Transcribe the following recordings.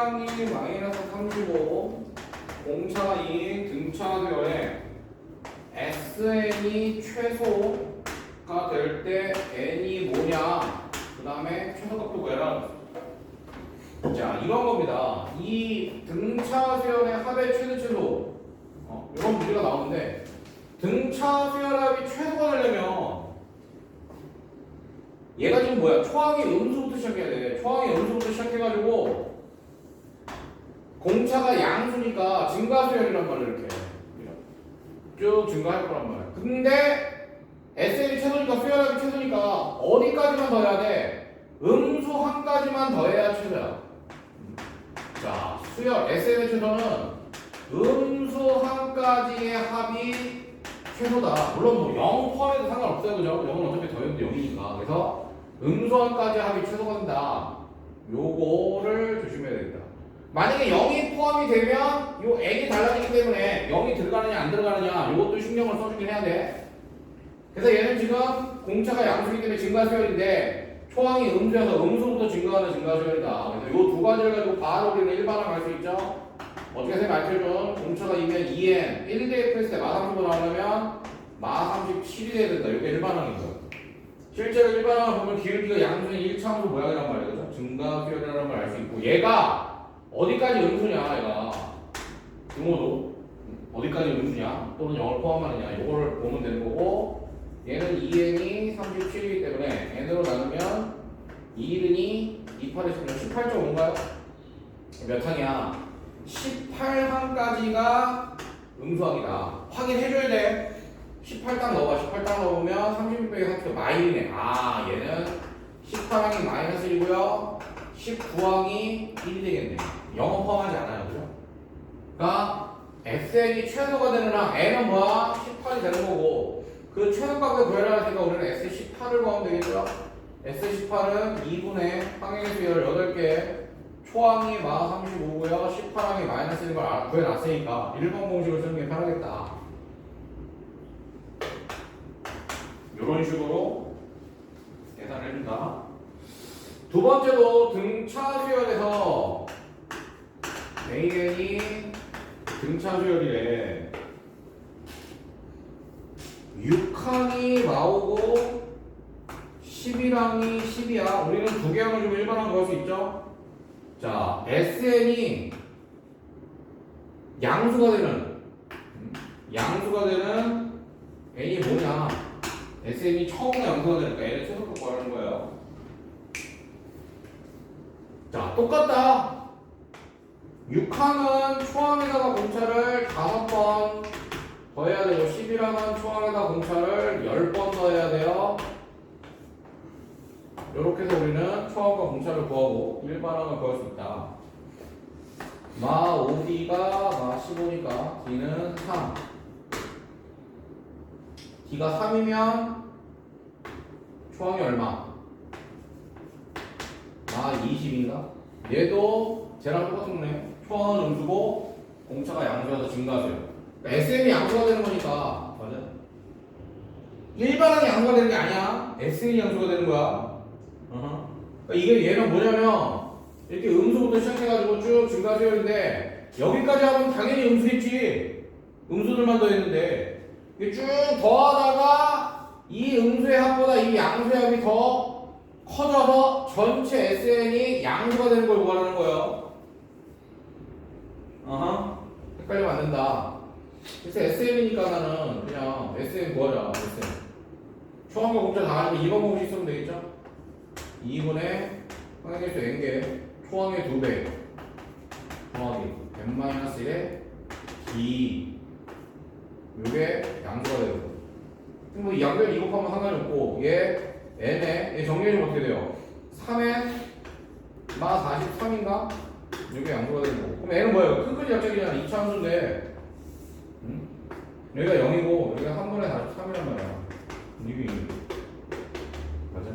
1이랑이 마이너스 35 공차 2 등차 수열에 SN이 최소가 될 때 N이 뭐냐 그 다음에 최소값도 구해라. 자 이런 겁니다. 이 등차 수열의 합의 최대 이런 문제가 나오는데 등차 수열합이 최소가 되려면 얘가 지금 뭐야? 초항이 음수부터 시작해야 돼. 초항이 음수부터 시작해가지고 공차가 양수니까 증가수열이란 말이야. 이렇게 쭉 증가할 거란 말이야. 근데 SN이 최소니까 수열합이 최소니까 어디까지만 더해야 돼? 음수 한 가지만 더해야 최소야. 자 수열 SN의 최소는 음수 한 가지의 합이 최소다. 물론 뭐 0 포함해도 상관없어요. 그죠? 0은 어차피 더해도 0이니까. 그래서 음수 한 가지 합이 최소가 된다. 요거를 조심해야 되겠다. 만약에 0이 포함이 되면 요 n이 달라지기 때문에 0이 들어가느냐 안 들어가느냐 요것도 신경을 써주긴 해야 돼. 그래서 얘는 지금 공차가 양수이기 때문에 증가수열인데 초항이 음수여서 음수부터 증가하는 증가수열이다. 그래서 요 두 가지를 가지고 바로 우리는 일반항 할 수 있죠. 어떻게 생각 알려준 공차가 2면 2n 1대 f 했을 때 마30으로 나오려면 마37이 돼야 된다. 이게 일반항이죠. 실제로 일반항을 보면 기울기가 양수의 1차함수 모양이란 말이에요. 그죠? 증가수열이라는 걸 알 수 있고 얘가 어디까지 음수냐 얘가 등호도 어디까지 음수냐 또는 0을 포함하느냐 이걸 보면 되는 거고 얘는 2n이 37이기 때문에 n으로 나누면 2n이 28에서 18.5인가요? 몇 항이야? 18항까지가 음수항이다. 확인해줘야 돼. 18 딱 넣어봐. 18 딱 넣으면 36 빼기 30도 마이너스네. 아 얘는 18항이 마이너스 1이고요 19항이 1이 되겠네. 0은 포함하지 않아요. 그죠? 그러니까 SN이 최소가 되는 항 N은 뭐야? 18이 되는 거고 그 최소값을 구해라 하니까 우리는 S18을 구하면 되겠죠? S18은 2분의 항의 수열 8개 초항이 마 35고요 18항이 마이너스 1걸 구해놨으니까 1번 공식을 쓰는 게 편하겠다. 이런 식으로 계산을 해준다. 두 번째도 등차 수열에서 AN이 등차 수열이래. 6항이 나오고 11항이 10이야. 우리는 두 개 항을 주고 일반항 구할 수 있죠? 자, SN이 양수가 되는 N이 뭐냐? SN이 처음에 양수가 되니까 N의 최소값 구하는 거예요. 자, 똑같다. 6항은 초항에다가 공차를 5번 더해야 되고 11항은 초항에다가 공차를 10번 더해야 돼요. 이렇게 해서 우리는 초항과 공차를 구하고 일반항을 구할 수 있다. 마 5D가 마 15니까 D는 3. D가 3이면 초항이 얼마? 마 20인가? 얘도 쟤랑 똑같은 거네. 초항은 음수고 공차가 양수여서 증가수요. 그러니까 SM이 양수가 되는 거니까 맞아? 일반항이 양수가 되는 게 아니야. SM이 양수가 되는 거야. 그러니까 이게 얘는 뭐냐면 이렇게 음수부터 시작해가지고 쭉 증가수열인데 여기까지 하면 당연히 음수겠지. 음수들만 더했는데 이게 쭉 더하다가 이 음수의 합보다 이 양수의 합이 더 커져서 전체 SN이 양수가 되는 걸 구하라는 거예요. 헷갈리면 안 된다. 그래서 SN이니까 나는 그냥 SN 구하자. SN. 초항과 공차 다 하면 2번 공식 쓰면 되겠죠? 2분의 항의계수 n개 초항의 2배 더하기 n-1의 d 요게 양수가 되고 뭐 이 양변 2 곱하면 상관이 없고 얘 n에 얘 정리해주면 어떻게 돼요? 3에 마 43인가? 요게 양수가 되는 거고 그럼 n은 뭐예요? 큰큰이 약적이잖아 2차 함수인데 여기가 0이고 여기가 3분의 43이란 말이야 이게 맞아?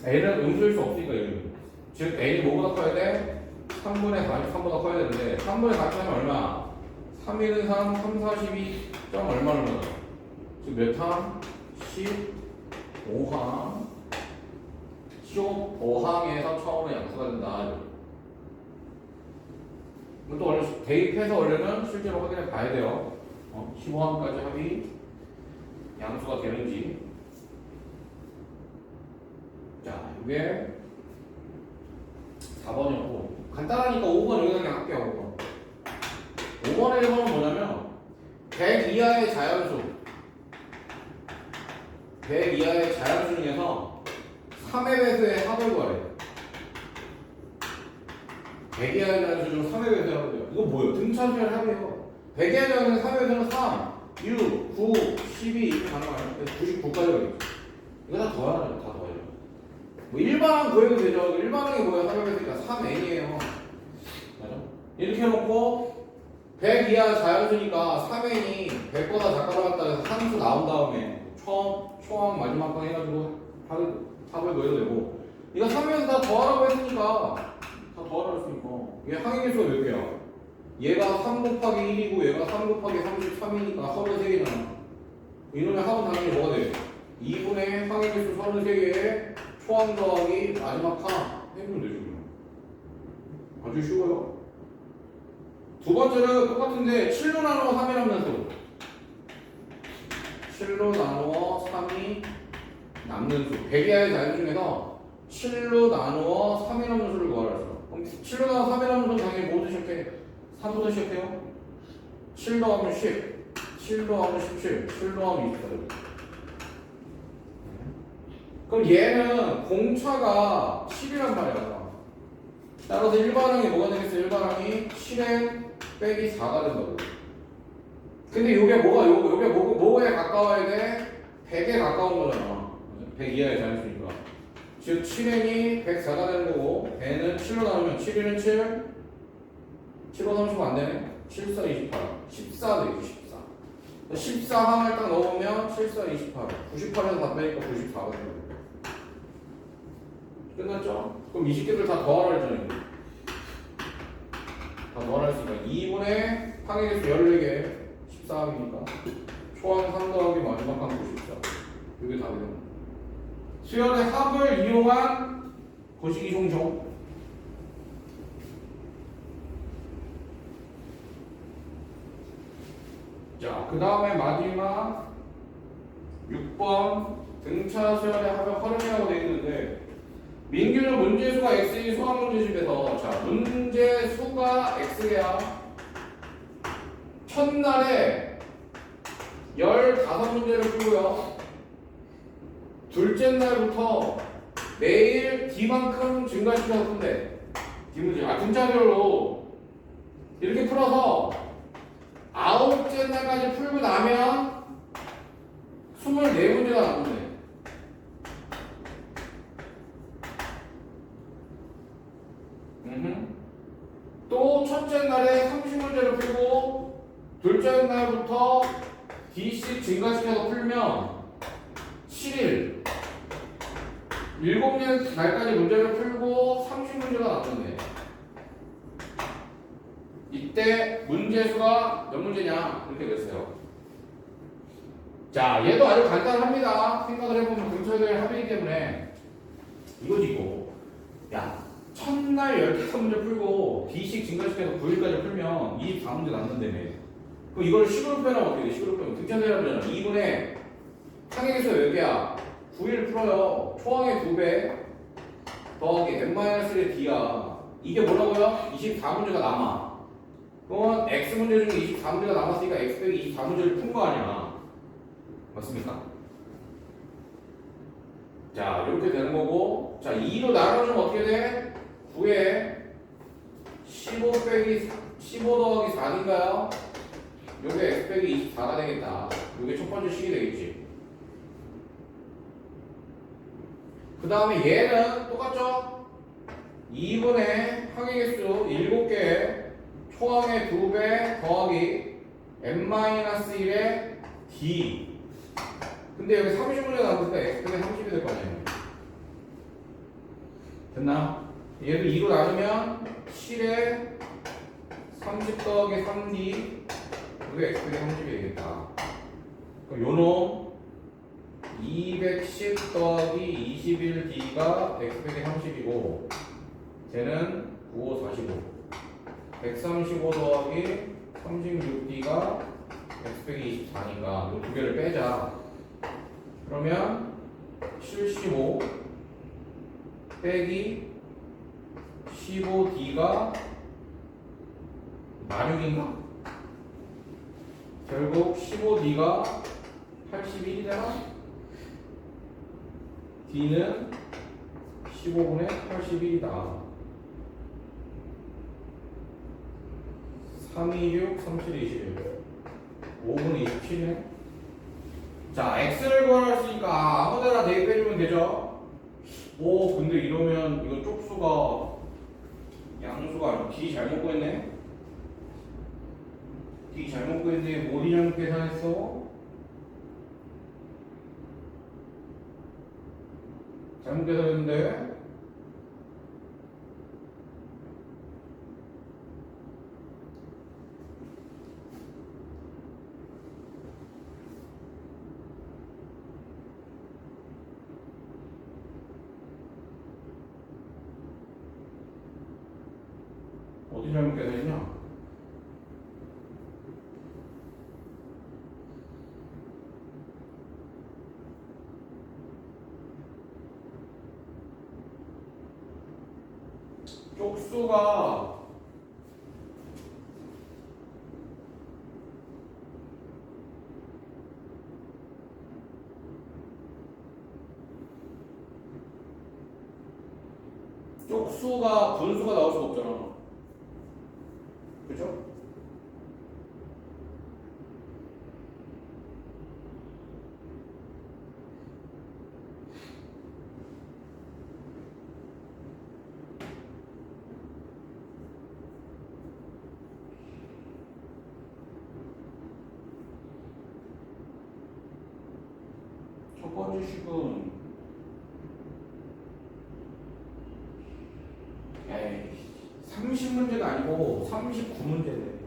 n은 음수일 수 없으니까 이름. 즉 n이 뭐보다 커야 돼? 3분의 43보다 커야 되는데 3분의 43이 얼마? 3, 1은 3, 3, 42 점 얼마를 넣어? 즉 몇 항? 15항 15항에서 처음에 양수가 된다. 또 원래 대입해서 원래는 실제로 확인해 봐야 돼요. 15항까지 합이 양수가 되는지. 자, 이게 4번이었고 간단하니까 5번 여기다 그냥 할게요. 5번의 1번은 뭐냐면 100 이하의 자연수 100 이하의 자연수 중에서 3의 배수의 합을 구하래. 100 이하의 자연수 중 3의 배수의 합을 구해요. 이거 뭐예요? 등차수열 합이에요. 100 이하의 자연수 3의 배수는 3, 6, 9, 12 이렇게 가는 거 아니에요? 99까지 가겠죠. 이거 다 더하죠. 다 더하죠. 뭐 일반항 구해도 되죠. 일반항이 뭐예요? 3의 배수니까 3n이에요. 맞아? 이렇게 해놓고 100 이하 자연수니까 3n이 100보다 작다고 했다 해서 산수 나온 다음에 초항 마지막 거 해가지고 합을 구해도 되고 이거 3에서 다 더하라고 했으니까 다 더하라고 했으니까 이게 항의계수가 몇 개야? 얘가 3 곱하기 1이고 얘가 3 곱하기 33이니까 33개잖아. 이놈의 합은 당연히 뭐가 돼? 2분의 항의계수 33개에 초항 더하기 마지막 항 해주면 되죠. 아주 쉬워요. 두 번째는 똑같은데 7로 나누어 3이라는 수 7로 나누어 3이 남는 수 100 이하의 자연 중에서 7로 나누어 3이 남는 수를 구하라 했어. 그럼 7로 나누어 3이 남는 수는 당연히 뭐부터 시작해? 3부터 시작해요. 7 더하면 10 7 더하면 17 7 더하면 24 그럼 얘는 공차가 10이란 말이야. 따라서 일반항이 뭐가 되겠어? 일반항이 7n 빼기 4가 된다고. 근데 요게 뭐에 가까워야 돼? 100에 가까운 거잖아. 100 이하의 자연수니까. 즉 7n이 104가 되는 거고 n은 7로 나누면 7, 1은 7 7로 30은 안 되네. 7, 4, 28 14 되겠지. 14 항을 딱 넣으면 7, 4, 28 98에서 다 빼니까 94가 되는 거야. 끝났죠? 그럼 20개를 다 더하라 했잖아요. 다 더하라 했으니까 2분의 항의계수 14개 14항이니까 초항 3 더하기 마지막 항 94 이게 답이 됩니다. 수열의 합을 이용한 거시기 종종. 자, 그 다음에 마지막 6번 등차 수열의 합을 활용이라고 되어 있는데 민규는 문제수가 x인 수학 문제집에서 자 문제수가 x야 첫날에 15문제를 풀고요 둘째 날부터 매일 D만큼 증가시켜서 푼대. D문제 등차별로 이렇게 풀어서 9째 날까지 풀고 나면 24문제가 남는데 또 첫째 날에 30문제를 풀고 둘째 날부터 D씩 증가시켜서 풀면 7일 7일 날까지 문제를 풀고 30문제가 남는데 이때 문제수가 몇 문제냐 이렇게 됐어요. 자 얘도 아주 간단합니다. 생각을 해보면 근처에 합이기 때문에 이거지 이거. 야 첫날 15문제 풀고 D씩 증가시켜서 9일까지 풀면 24문제 남는다며. 그럼 이걸 10으로 빼면 어떻게 돼? 10으로 빼면 등차수열하면 2분의 항의계수가 몇 개야? 9일 풀어요. 초항의 2배 더하기 n-1의 D야. 이게 뭐라고요? 24문제가 남아. 그러면 X문제 중에 24문제가 남았으니까 X 빼기 24문제를 푼 거 아니야. 맞습니까? 자 이렇게 되는 거고 자 2로 나눠주면 어떻게 돼? 9에 15 빼기 15 더하기 4인가요? 요게 x 빼기 24가 되겠다. 요게 첫 번째 식이 되겠지. 그 다음에 얘는 똑같죠? 2분의 항의계수 7개 초항의 2배 더하기 n-1의 d. 근데 여기 30문제 나왔으니까 x 빼기 30이 될 거 아니에요. 됐나? 얘를 2로 나누면 7에 30 더하기 3d 이게 x 빼기 30이 되겠다. 그럼 요놈 210 더하기 21d가 x 빼기 30이고 쟤는 95, 45 135 더하기 36D가 x 빼기 24니까 이 두 개를 빼자. 그러면 75 빼기 15D가 16인가? 결국 15D가 81이잖아? D는 15분의 81이다. 326, 37, 21 5분의 27이네. 자, x를 구하랬으니까 아무데나 대입해주면 되죠. 오, 근데 이러면 이거 쪽수가 양수가 아니고 d 잘못 구했네. d 잘못 구했네. 어디 잘못 계산했어? 잘못 계산했는데. 어디 잘못 계산했냐? 쪽수가 분수가 나올 수가 없잖아. 그죠? 첫 번째 식은 에이 30문제가 아니고 39문제네.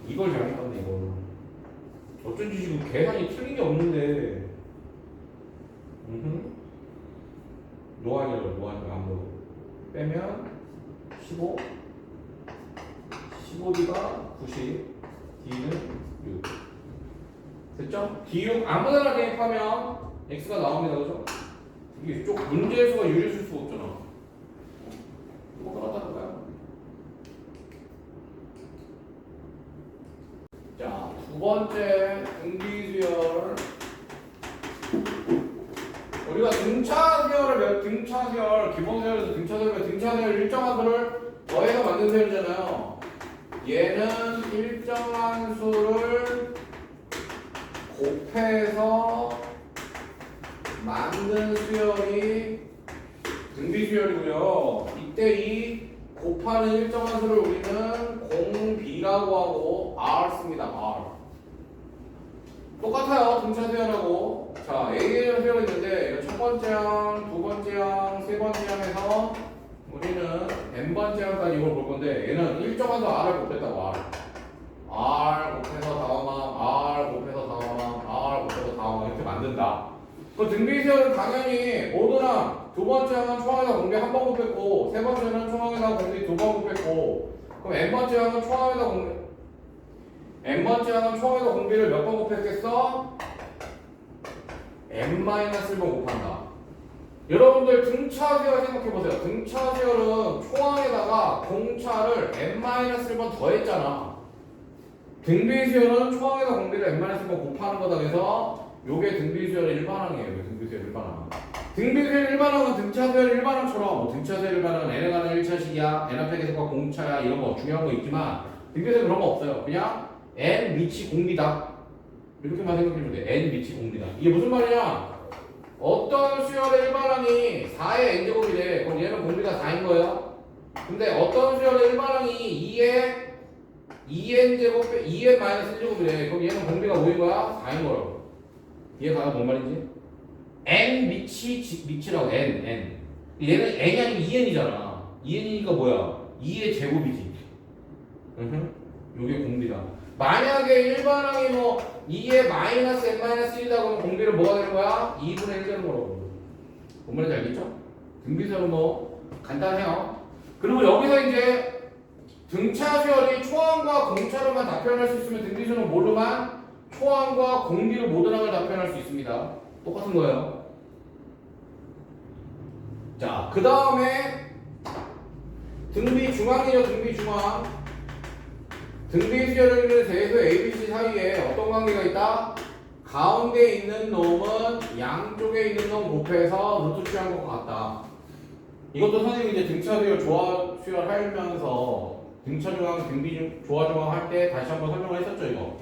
이걸 잘못 봤네. 이걸 어쩐지 지금 계산이 틀린 게 없는데. 노안이라고 안 보여. 빼면 15 15D가 90 D는 6 됐죠? D6 아무데나 대입하면 X가 나옵니다. 그죠? 이게 쪽 문제수가 유리수일 수가 없잖아. 이거 하나 볼까요? 자, 두 번째 등비수열. 우리가 등차수열 기본수열에서 등차수열 일정한 수를 더해서 만든 수열이잖아요. 얘는 일정한 수를 곱해서 만든 수열이 등비수열이고요. 이때 이 곱하는 일정한 수를 우리는 공비라고 하고 R 씁니다. R. 똑같아요. 등차수열하고. 자, A라는 수열이 있는데 이거 첫 번째 항, 두 번째 항, 세 번째 항에서 우리는 n번째 항까지 이걸 볼 건데 얘는 일정한 수 R을 곱했다고. R 곱해서 다음항, R 곱해서 다음항, R 곱해서 다음항 이렇게 만든다. 그 등비수열은 당연히 모두랑 두 번째 항은 총항에다 공비 한 번 곱했고 세 번째는 총항에다 공비 두 번 곱했고 그럼 n번째 항은 총항에다 공비 공비를 몇 번 곱했겠어? n-1번 곱한다. 여러분들 등차수열 생각해보세요. 등차수열은 총항에다가 공차를 n-1번 더했잖아. 등비수열은 총항에다 공비를 n-1번 곱하는 거다. 그래서 요게 등비수열의 일반항이에요. 등비수열 일반항. 등비수열 일반항은 등차수열 일반항처럼 등차수열 일반항은 n에 가는 1차식이야, n 앞에 계속과 공차야 이런 거 중요한 거 있지만 등비수열 그런 거 없어요. 그냥 n 미치 공비다. 이렇게만 생각해주면 돼. n 미치 공비다. 이게 무슨 말이냐? 어떤 수열의 일반항이 4의 n제곱이래. 그럼 얘는 공비가 4인 거예요. 근데 어떤 수열의 일반항이 2의 n제곱 2n 마이너스 1제곱이래. 그럼 얘는 공비가 5인 거야? 4인 거라고. 이해가요? 뭔 말인지? n 미치라고. n 얘는 n이 아니고 2n이잖아. 2n이니까 뭐야? 2의 제곱이지. 요게 공비다. 만약에 일반항이 뭐 2의 마이너스 n-1이다 그러면 공비는 뭐가 되는 거야? 2분의 1 되는 거라고. 뭔 말인지 알겠죠? 등비수열은 뭐 간단해요. 그리고 여기서 이제 등차 수열이 초항과 공차로만 답변할 수 있으면 등비수는 뭘로만? 초항과 공비로 모든 항을 답변할 수 있습니다. 똑같은 거예요. 자, 그 다음에 등비 중앙이죠. 등비 중앙. 등비 수열의 대수 ABC 사이에 어떤 관계가 있다? 가운데 있는 놈은 양쪽에 있는 놈 곱해서 루트 취한 것 같다. 이것도 선생님이 이제 등차 수열 조화 수열 하면서 등차 중앙 등비 조화 중앙 할 때 다시 한번 설명을 했었죠 이거.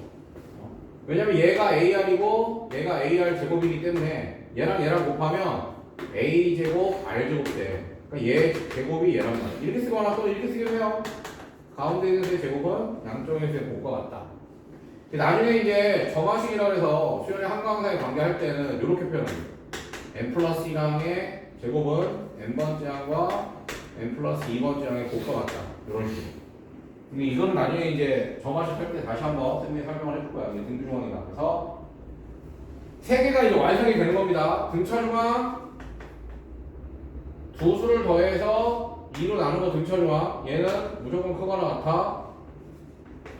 왜냐면 얘가 AR이고 얘가 AR 제곱이기 때문에 얘랑 곱하면 A 제곱 R 제곱 돼. 그러니까 얘 제곱이 얘란 말이야. 이렇게 쓰거나 또 이렇게 쓰기도 해요. 가운데 있는 수의 제곱은 양쪽의 수의 곱과 같다. 나중에 이제 점화식이라고 해서 수열의 한강사에 관계할 때는 이렇게 표현합니다. n 플러스 1항의 제곱은 n번째 항과 n 플러스 2번째 항의 곱과 같다. 이런 식으로. 근데 이거는 나중에 이제 점화식 할 때 다시 한번 선생님이 설명을 해줄 거야. 이게 등비중앙이다. 그래서 세 개가 이제 완성이 되는 겁니다. 등차중앙 두 수를 더해서 2로 나누고 등차중앙 얘는 무조건 크거나 같아.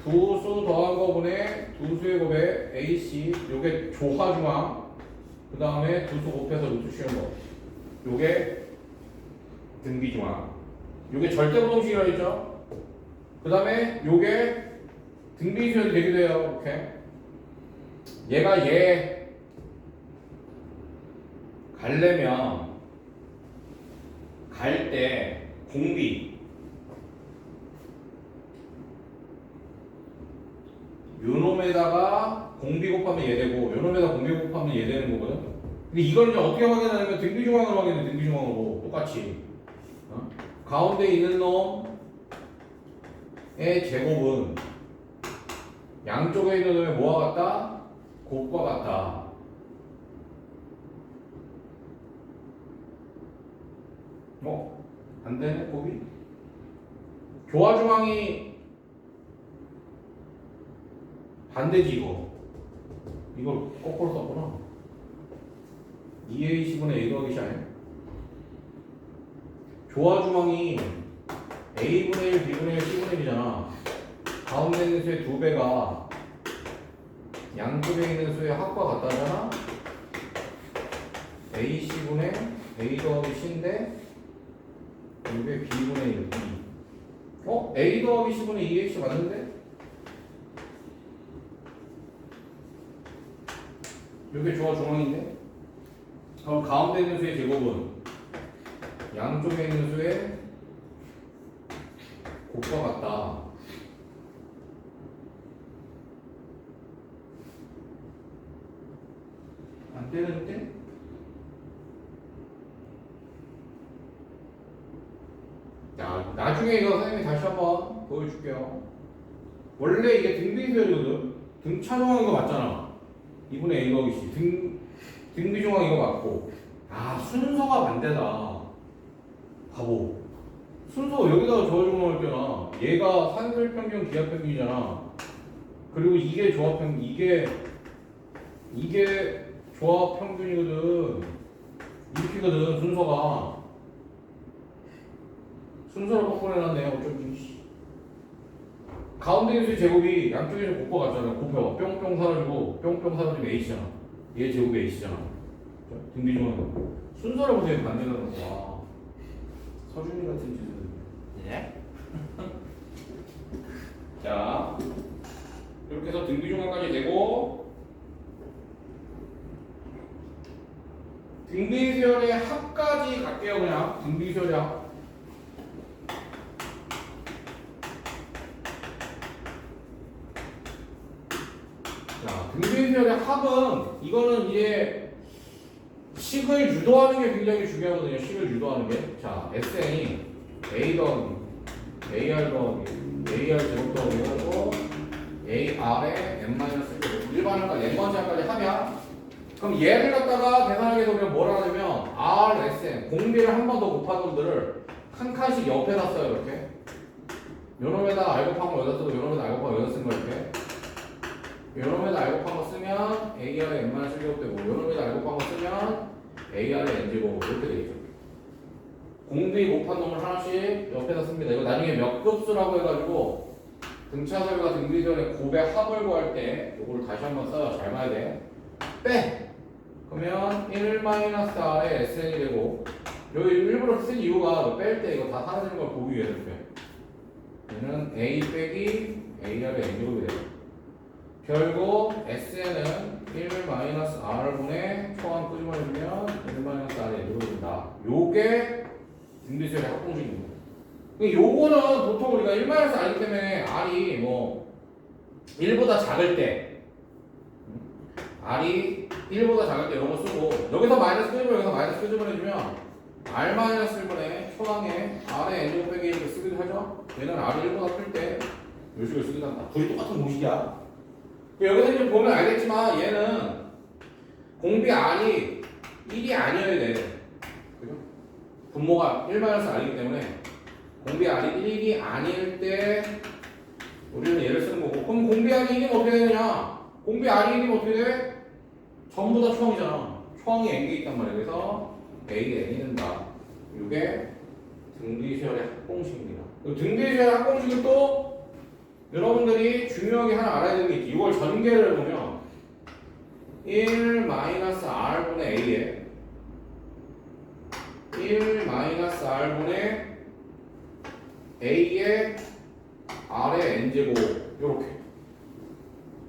두 수 더한 거분의 두 수의 곱에 AC 요게 조화중앙 그 다음에 두 수 곱해서 루트 씌운 거 요게 등비중앙 요게 절대부동식이라고 했죠. 그 다음에 요게 등비수열이 되기도 해요. 이렇게 얘가 얘 가려면 갈 때 공비 요놈에다가 공비 곱하면 얘 되고 요놈에다가 공비 곱하면 얘 되는 거거든. 근데 이걸 이제 어떻게 확인하냐면 등비중앙으로 확인해. 등비중앙으로 똑같이 가운데 있는 놈의 제곱은 양쪽에 있는 놈의 뭐와 같다? 곱과 같다. 안 되네 곱이. 조화중앙이 반대지 이거. 이걸 거꾸로 썼구나. 2a-c분의 a 더하기 c 아니야? 조화중앙이 a분의 1, b분의 1, c분의 1이잖아. 가운데 있는 수의 2배가 양쪽에 있는 수의 합과 같다잖아. ac분의 a 더하기 c인데 이게 b분의 1, b. a 더하기 c분의 2x 맞는데? 이게 조화중앙인데? 그럼 가운데 있는 수의 제곱은 양쪽에 있는 수의 곱과 같다. 안 되는데? 자, 나중에 이거 선생님이 다시 한번 보여줄게요. 원래 이게 등비수열이거든. 등차중앙 이거 맞잖아. 2분의 a 더하기 c. 등비중앙 이거 맞고. 아, 순서가 반대다. 바보. 순서 여기다가 조화중앙 할 때나 얘가 산술평균 기하평균이잖아. 그리고 이게 조합평균, 이게 조합평균이거든. 이렇게거든 순서가. 순서를 거꾸로 해놨네. 어쩐지. 가운데 있는 수의 제곱이 양쪽에서 곱과 같잖아. 곱해봐. 뿅뿅 사라지고 뿅뿅 사라지면 H잖아. 얘 제곱이 H잖아. 등비중앙 순서를 보세요. 반대가는 거야. 서준이 같은 짓을. 예? 자, 이렇게 해서 등비중앙까지 되고 등비수열의 합까지 갈게요. 그냥 등비수열의 합. 자, 등비수열의 합은 이거는 이제 식을 유도하는 게 굉장히 중요하거든요. 식을 유도하는 게. 자, SN이 A 더하기 AR 더하기 AR 제곱 더하기 하고 AR에 n-1 일반항까지 n번째항까지 하면 그럼 얘를 갖다가 계산하기 위해서 우리가 뭘 하냐면 RSN 공비를 한 번 더 곱한 놈들을 한 칸씩 옆에다 써요. 이렇게 요놈에다 R 곱한 거 여기다 쓰고 요놈에다 R 곱한 거 여기다 쓴 거 이렇게 요놈에다 R 곱한 거 쓰면 AR에 n-1 제곱 되고 요놈에다 R 곱한 거 쓰면 AR에 n 제곱 이렇게 되겠죠. 공비 곱한 놈을 하나씩 옆에다 씁니다. 이거 나중에 몇 급수라고 해가지고 등차설과 등비설의 곱의 합을 구할 때 이거를 다시 한번 써요. 잘 봐야 돼. 빼! 그러면 1-r에 sn이 되고 여기 일부러 쓴 이유가 뺄 때 이거 다 사라지는 걸 보기 위해서 빼. 얘는 a 빼기 ar의 n제곱이 돼요. 결국 sn은 1-r분의 초항 끄집어내주면 1-r의 n제곱이 된다. 요게 등비설의 합공식입니다. 요거는 보통 우리가 1-r이기 때문에 r이 뭐 1보다 작을 때 r이 1보다 작을 때 이런 거 쓰고 여기서 마이너스 끄집어 여기서 마이너스 끄집어내주면 r-1분의 초항에 r의 n제곱 빼기 1을 쓰기도 하죠. 얘는 r이 1보다 클 때 요 식을 쓰기도 한다. 둘이 똑같은 공식이야. 여기서 이제 보면 알겠지만 얘는 공비 r이 1이 아니어야 돼. 그죠? 분모가 1-r이기 때문에 공비 r이 1이 아닐 때 우리는 얘를 쓰는 거고 그럼 공비 r이 1이면 어떻게 되느냐? 공비 r이 1이면 어떻게 돼? 전부 다 초항이잖아. 초항이 n개 있단 말이야. 그래서 a의 n이 된다. 이게 등비수열의 합공식입니다. 등비수열의 합공식은 또 여러분들이 중요하게 하나 알아야 되는 게 있지. 이걸 전개를 해보면 1-r분의 a에 1-r분의 a의 r의 n제곱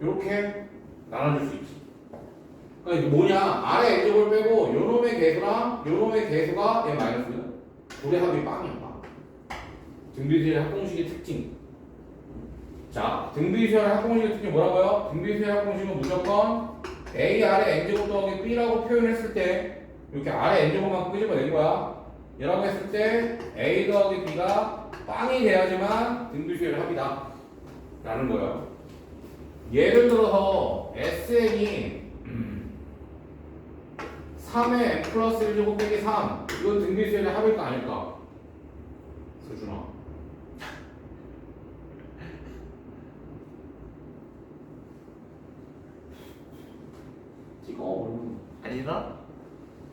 요렇게 나눠줄 수 있지. 그러니까 이게 뭐냐? r의 n제곱을 빼고 요놈의 개수랑 요놈의 개수가 얘 마이너스야. 둘의 합이 빵이야 빵. 등비수열의 합공식의 특징. 자, 등비수열의 합공식의 특징이 뭐라고요? 등비수열의 합공식은 무조건 a r의 n제곱 더하기 b라고 표현했을 때 이렇게 r의 n제곱만 끄집어낸 거야. 이라고 했을 때 a 더하기 b가 빵이 돼야지만 등비수열의 합이다 라는 거예요. 예를 들어서 sn이 3의 n 플러스 1제곱 빼기 3 이건 등비수열의 합일까 아닐까? 서준아 찍어. 아니다?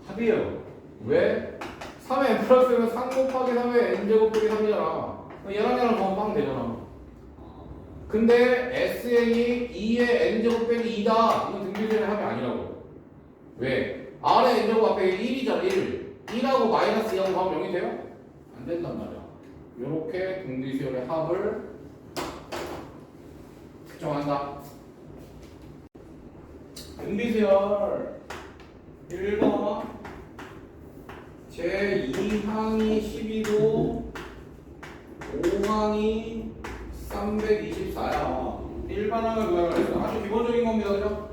합이에요. 왜? 3의 n 플러스 1은 3 곱하기 3의 n제곱 빼기 3이잖아. 얘랑 얘랑 더하면 빵 되잖아. 근데 SN이 2의 n제곱 빼기 2다. 이건 등비수열의 합이 아니라고. 왜? R의 n제곱 앞에 1이잖아. 1. 1하고 마이너스 2하고 하면 0이 돼요? 안 된단 말이야. 요렇게 등비수열의 합을 특정한다. 등비수열 1번 제2항이 12고 5항이 324야. 일반항을 구하라 그랬어. 아주 기본적인 겁니다. 그죠?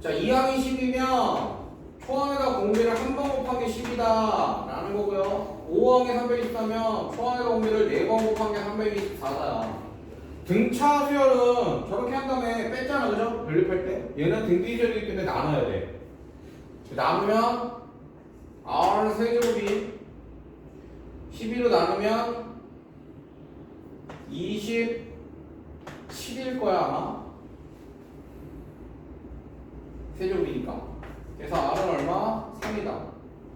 자, 2항이 10이면 초항에다 공비를 한 번 곱한 게 10이다 라는 거고요. 5항에 324면 초항에다 공비를 4번 곱한 게 324다. 등차 수열은 저렇게 한 다음에 뺐잖아. 그죠? 연립할 때. 얘는 등비수열이기 때문에 나눠야 돼. 나누면 r 세제곱이 12로 나누면 27일 거야 아마. 세제곱이니까. 그래서 r은 얼마? 3이다.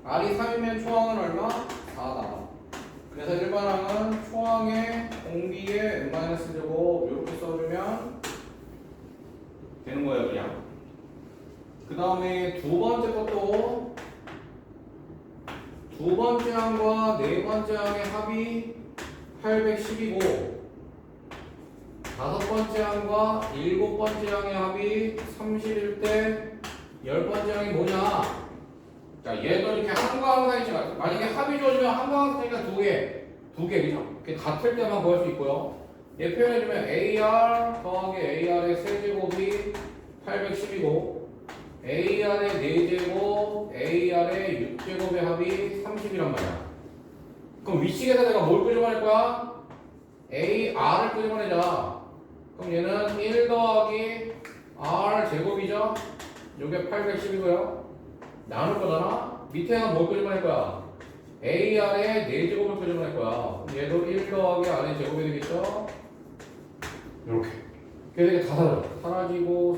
r이 3이면 초항은 얼마? 4다. 그래서 일반항은 초항의 공비의 n-제곱 이렇게 써주면 되는 거예요 그냥. 그 다음에 두 번째 것도 두 번째 항과 네 번째 항의 합이 810이고 다섯 번째 항과 일곱 번째 항의 합이 30일 때 열 번째 항이 뭐냐? 자, 얘도 이렇게 항과 항 사이지 만약에 합이 주어지면 항과 항 사이가 두 개, 그죠? 같을 때만 구할 수 있고요. 얘 표현해주면 AR 더하기 AR의 세제곱이 810이고 AR의 4제곱, AR의 6제곱의 합이 30이란 말이야. 그럼 위식에다 내가 뭘 끄집어낼 거야? AR을 끄집어내자. 그럼 얘는 1 더하기 R 제곱이죠? 요게 810이고요. 나눌 거잖아? 밑에는 뭘 끄집어낼 거야? AR의 4제곱을 끄집어낼 거야. 그럼 얘도 1 더하기 R의 제곱이 되겠죠? 요렇게. 그래서 이게 다 사라져.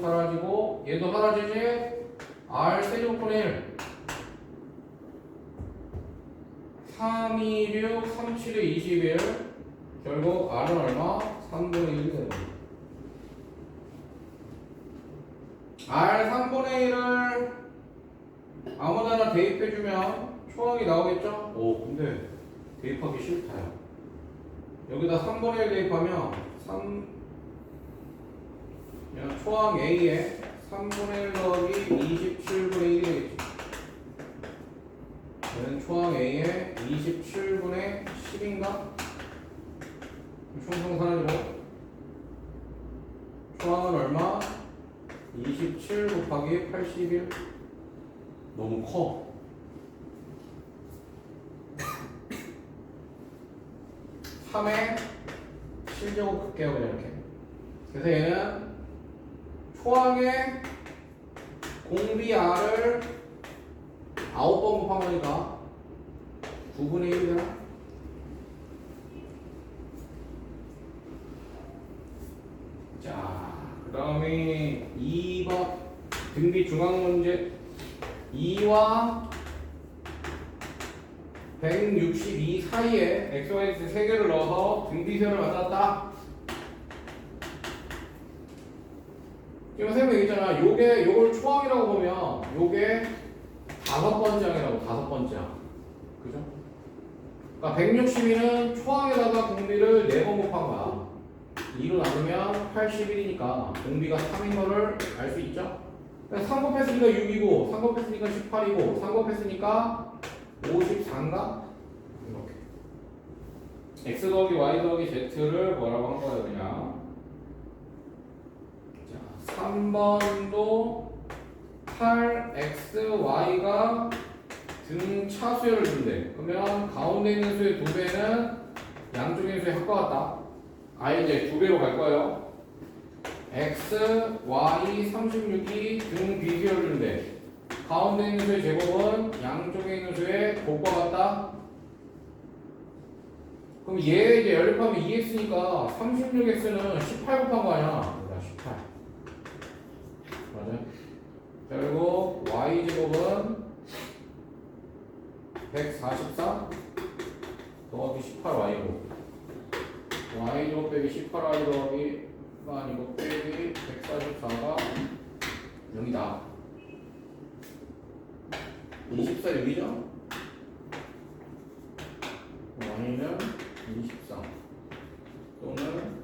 사라지고, 얘도 사라지지? R 세제곱분의 1. 326, 37에 21 결국 R은 얼마? 3분의 1이 되는 거야. R 3분의 1을 아무데나 대입해주면 초항이 나오겠죠? 오 근데 대입하기 싫다요. 여기다 3분의 1 대입하면 초항 A에 3분의 1 더하기 27분의 1이 되겠지. 얘는 초항 A에 27분의 10인가? 총성 사라지고 초항은 얼마? 27 곱하기 81 너무 커. 3에 7제곱 할게요 그냥 이렇게. 그래서 얘는 초항의 공비 R을 9번 곱한 거니까 9분의 1이 되나? 자, 그 다음에 2번 등비 중앙 문제 2와 162 사이에 x, y, z 3개를 넣어서 등비수열을 만들었다. 지금 쌤이 얘기했잖아. 요걸 초항이라고 보면 요게 5번째 항이라고 5번째 항. 그죠? 그러니까 162는 초항에다가 공비를 4번 곱한 거야. 2로 나누면 81이니까 공비가 3인 거를 알 수 있죠? 3 곱했으니까 6이고 3 곱했으니까 18이고 3 곱했으니까 54인가? 이렇게 x 더하기 y 더하기 z를 뭐라고 한 거예요 그냥. 자, 3번도 8xy가 등 차수열을 준대. 그러면 가운데 있는 수의 2배는 양쪽에 있는 수의 합과 같다. 아예 이제 2배로 갈 거예요. x, y 36이 등 비수열을 준대. 가운데 있는 수의 제곱은 양쪽에 있는 수의 곱과 같다. 그럼 얘 이제 연립하면 2x니까 36x는 18 곱한 거 아니야? 18. 맞아? 결국 y 제곱은 144 더하기 18y고 y 제곱 빼기 18y 더하기가 아니고 빼기 144가 0이다. 24 6이죠? y는 24 또는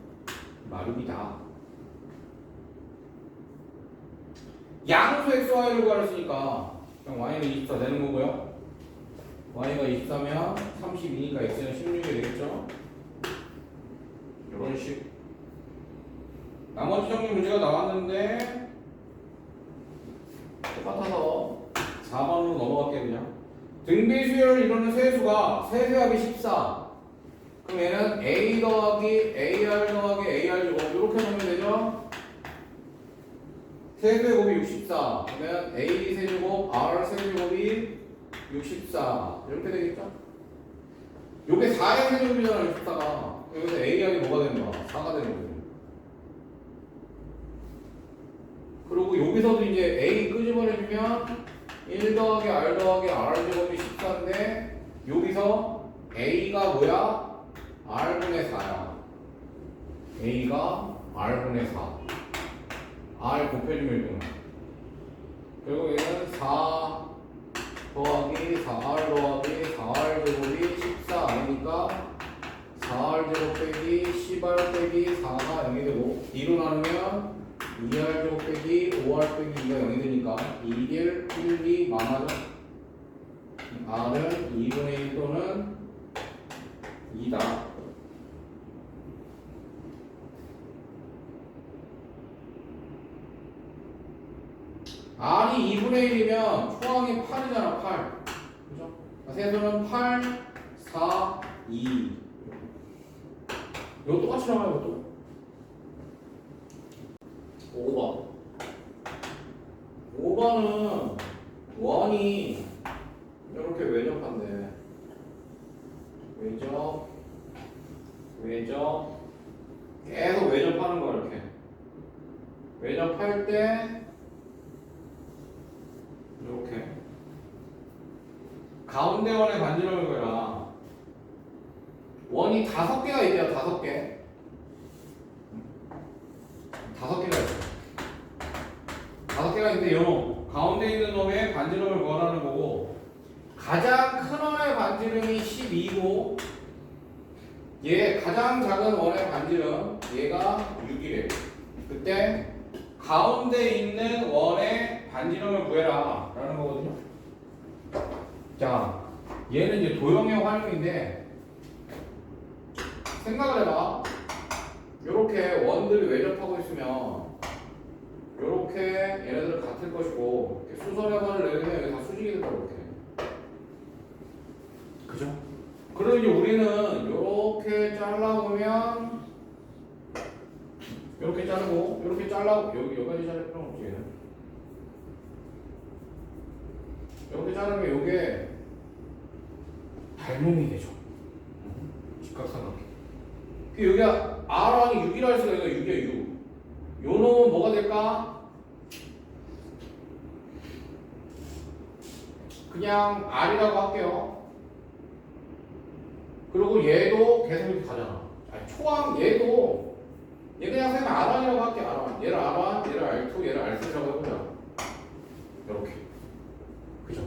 마름이다. 양수 xy를 구하랬으니까 그냥 y는 24 되는 거고요. y가 24면 32니까 x는 16이 되겠죠? 이런 식. 나머지 정리 문제가 나왔는데 똑같아서 4번으로 넘어갈게 그냥. 등비 수열을 이루는 세수가 세세하기 14. 그럼 얘는 a 더하기 ar 더하기 ar 제곱 이렇게 넣으면 되죠? 세제곱이 64. 그러면 a 세제곱 r 세제곱이 64 이렇게 되겠죠? 요게 4의 세제곱이잖아 64가. 여기서 a하기 뭐가 되는 거야? 4가 되는 거죠. 그리고 여기서도 이제 a 끄집어내주면 1 더하기 r 더하기 r 제곱이 14인데 여기서 a가 뭐야? r분의 4야. a가 r분의 4. r 곱해주면 이거는 결국 얘는 4 더하기 4r 더하기 4r 제곱이 14 아니니까 4r 제곱 빼기 10r 빼기 4가 0이 되고 2로 나누면 2r 제곱 빼기 5r 빼기 2가 0이 되니까 2일 1, 2 망하죠. r은 2분의 1 또는 2다. r이 2분의 1이면 초항이 8이잖아 8. 그죠? 세수는 8, 4, 2. 이거 똑같이 나와요 이것도. 5번. 5번은 원이 이렇게 외접한대. 외접. 계속 외접하는 거야 이렇게. 외접할 때 이렇게 가운데 원에 반지름을 거야. 원이 5개가 있대요. 5개. 5개가 있어요. 5개가 있는데 요 가운데 있는 놈의 반지름을 구하라는 거고, 가장 큰 원의 반지름이 12고 얘 가장 작은 원의 반지름 얘가 6이래요. 그때 가운데 있는 원의 반지름을 구해라 라는 거거든요. 자, 얘는 이제 도형의 활용인데 생각을 해봐. 요렇게 원들이 외접하고 있으면 요렇게 얘네들은 같을 것이고, 수선의 반을 내리면 여기 다 수직이 된다고 이렇게. 그죠? 그럼 이제 우리는 요렇게 잘라보면 요렇게 자르고 요렇게 잘라고 여기까지 자를 필요는 없지. 이렇게 자르면 요게 닮음이 되죠. 직각삼각형. 여기가 R1이 6이라 해서 여기가 6이야 6. 요 놈은 뭐가 될까? 그냥 R이라고 할게요. 그리고 얘도 계속 이렇게 가잖아. 초항 얘도 얘 그냥 생각 R1이라고 할게. R1. 얘를 R1, 얘를 R2, 얘를 R3라고 해보자. 이렇게. 그죠?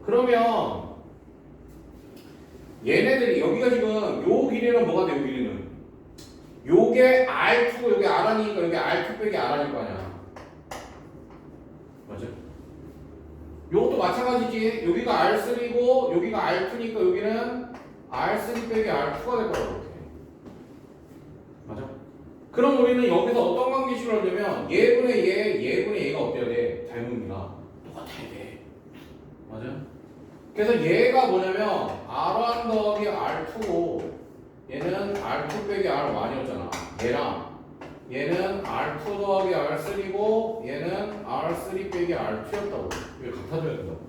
그러면 얘네들이 여기가 지금 요 길이는 뭐가 돼? 요 길이는 요게 R2고 요게 R1이니까 여기 R2 빼기 R1일 거 아니야. 맞아? 요것도 마찬가지지. 여기가 R3고 여기가 R2니까 여기는 R3 빼기 R2가 될 거라고 이렇게. 맞아? 그럼 우리는 여기서 어떤 관계식을 하려면 얘분의 얘, 얘분의 얘가 어때야 돼? 닮음이가 똑같아야 돼. 맞아? 그래서 얘가 뭐냐면 R1 더하기 R2고 얘는 R2 빼기 R1이었잖아. 얘는 R2 더하기 R3고 얘는 R3 빼기 R2였다고. 이게 같아져야 된다고.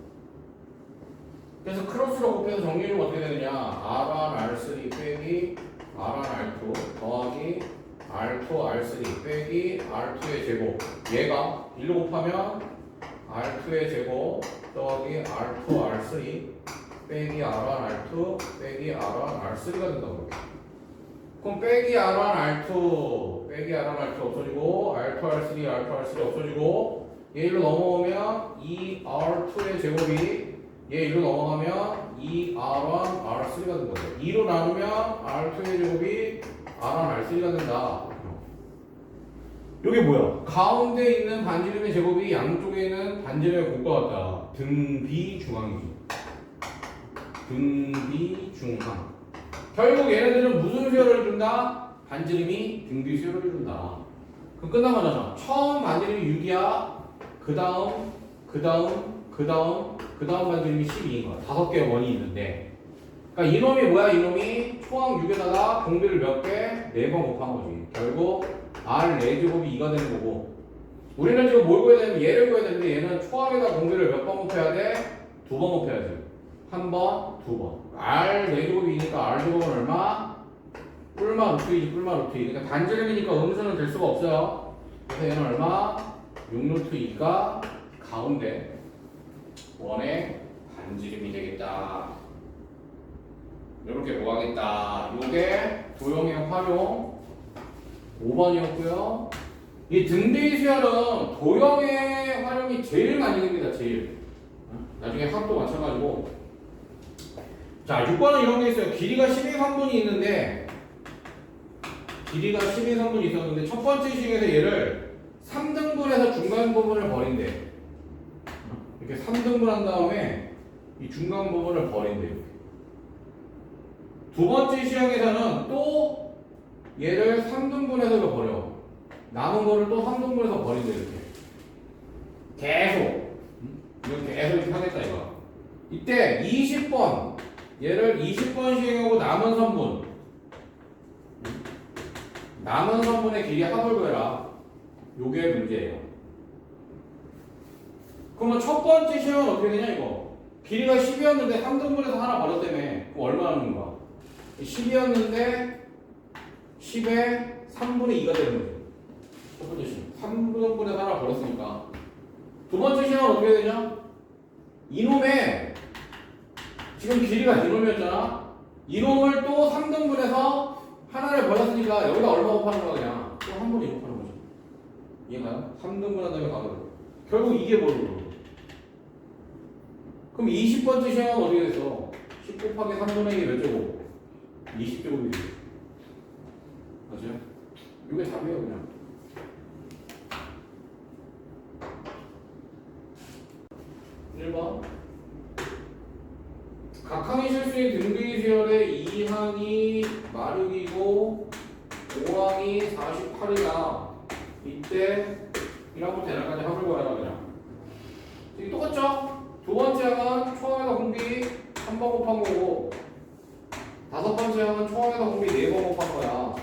그래서 크로스로 곱해서 정리해주면 어떻게 되느냐. R1 R3 빼기 R1 R2 더하기 R2 R3 빼기 R2의 제곱. 얘가 1로 곱하면 R2의 제곱 더하기 R2 R3 빼기 R1 R2 빼기 R1 R3가 된다고. 그럼 빼기 R1 R2 빼기 R1 R2 없어지고 R2 R3 R2 R3 없어지고 얘 1로 넘어오면 이 R2의 제곱이 얘 1로 넘어가면 이 R1 R3가 된다고. 2로 나누면 R2의 제곱이 R1 R3가 된다. 이게 뭐야? 가운데 있는 반지름의 제곱이 양쪽에 있는 반지름의 곱과 같다. 등비중항이지. 등비중항. 결국 얘네들은 무슨 수열을 준다? 반지름이 등비 수열을 준다. 그럼 끝난 거잖아. 처음 반지름이 6이야. 그 다음 반지름이 12인 거야. 5개의 원이 있는데. 그러니까 이놈이 뭐야? 이놈이 초항 6에다가 공비를 몇 개? 4번 곱한 거지. 결국 R 4제곱이 2가 되는 거고, 우리는 지금 뭘 구해야 되냐면 얘를 구해야 되는데 얘는 초항에다 공비를 몇 번 곱해야 돼? 2번 곱해야지. 한 번, 2번. R 4제곱이니까 R 제곱은 얼마? 뿔마 루트 2지. 뿔마 루트 2. 그러니까 반지름이니까 음수는 될 수가 없어요. 그래서 얘는 얼마? 6 루트 2가 가운데 원의 반지름이 되겠다. 이렇게 구하겠다. 요게 도형의 활용 5번이었고요. 이 등비 수열은 도형의 활용이 제일 많이 됩니다. 제일. 나중에 합도 마찬가지고. 자, 6번은 이런 게 있어요. 길이가 12성분이 있는데, 길이가 12성분이 있었는데 첫 번째 식에서 얘를 3등분해서 중간 부분을 버린대. 이렇게 3등분 한 다음에 이 중간 부분을 버린대. 이렇게. 두 번째 시험에서는 또 얘를 3등분해서 버려. 남은 거를 또 3등분해서 버린대. 이렇게. 계속. 이건 계속 이렇게 하겠다 이거. 이때 20번 얘를 20번 시행하고 남은 성분의 길이 합을 구해라. 요게 문제예요. 그러면 첫 번째 시험은 어떻게 되냐 이거. 길이가 10이었는데 3등분해서 하나 버렸다며. 그럼 얼마 남는 거야? 10이었는데 10에 3분의 2가 되는 거죠. 첫 번째 시험 3등분해서 하나 버렸으니까. 두 번째 시험은 어떻게 되냐? 이놈의 지금 길이가 이놈이었잖아. 이놈을 또 3등분해서 하나를 버렸으니까 여기다 얼마 곱하는 거야 그냥 또 한 번에 곱하는 거죠. 이해가요? 3등분한 다음에 가로. 결국 이게 뭐로? 그럼 20번째 시험은 어떻게 됐어? 10 곱하기 3분의 2몇 제곱? 20제곱이지. 맞아요? 이게 답이에요 그냥. 1번 각항의 실수인 등비 수열의 2항이 마르기고 5항이 48이야. 이때 1항부터 n항까지 합을 구하라 그냥. 이게 똑같죠? 두 번째 항은 초항에다 공비 3번 곱한 거고 다섯 번째 항은 초항에다 공비 4번 곱한 거야.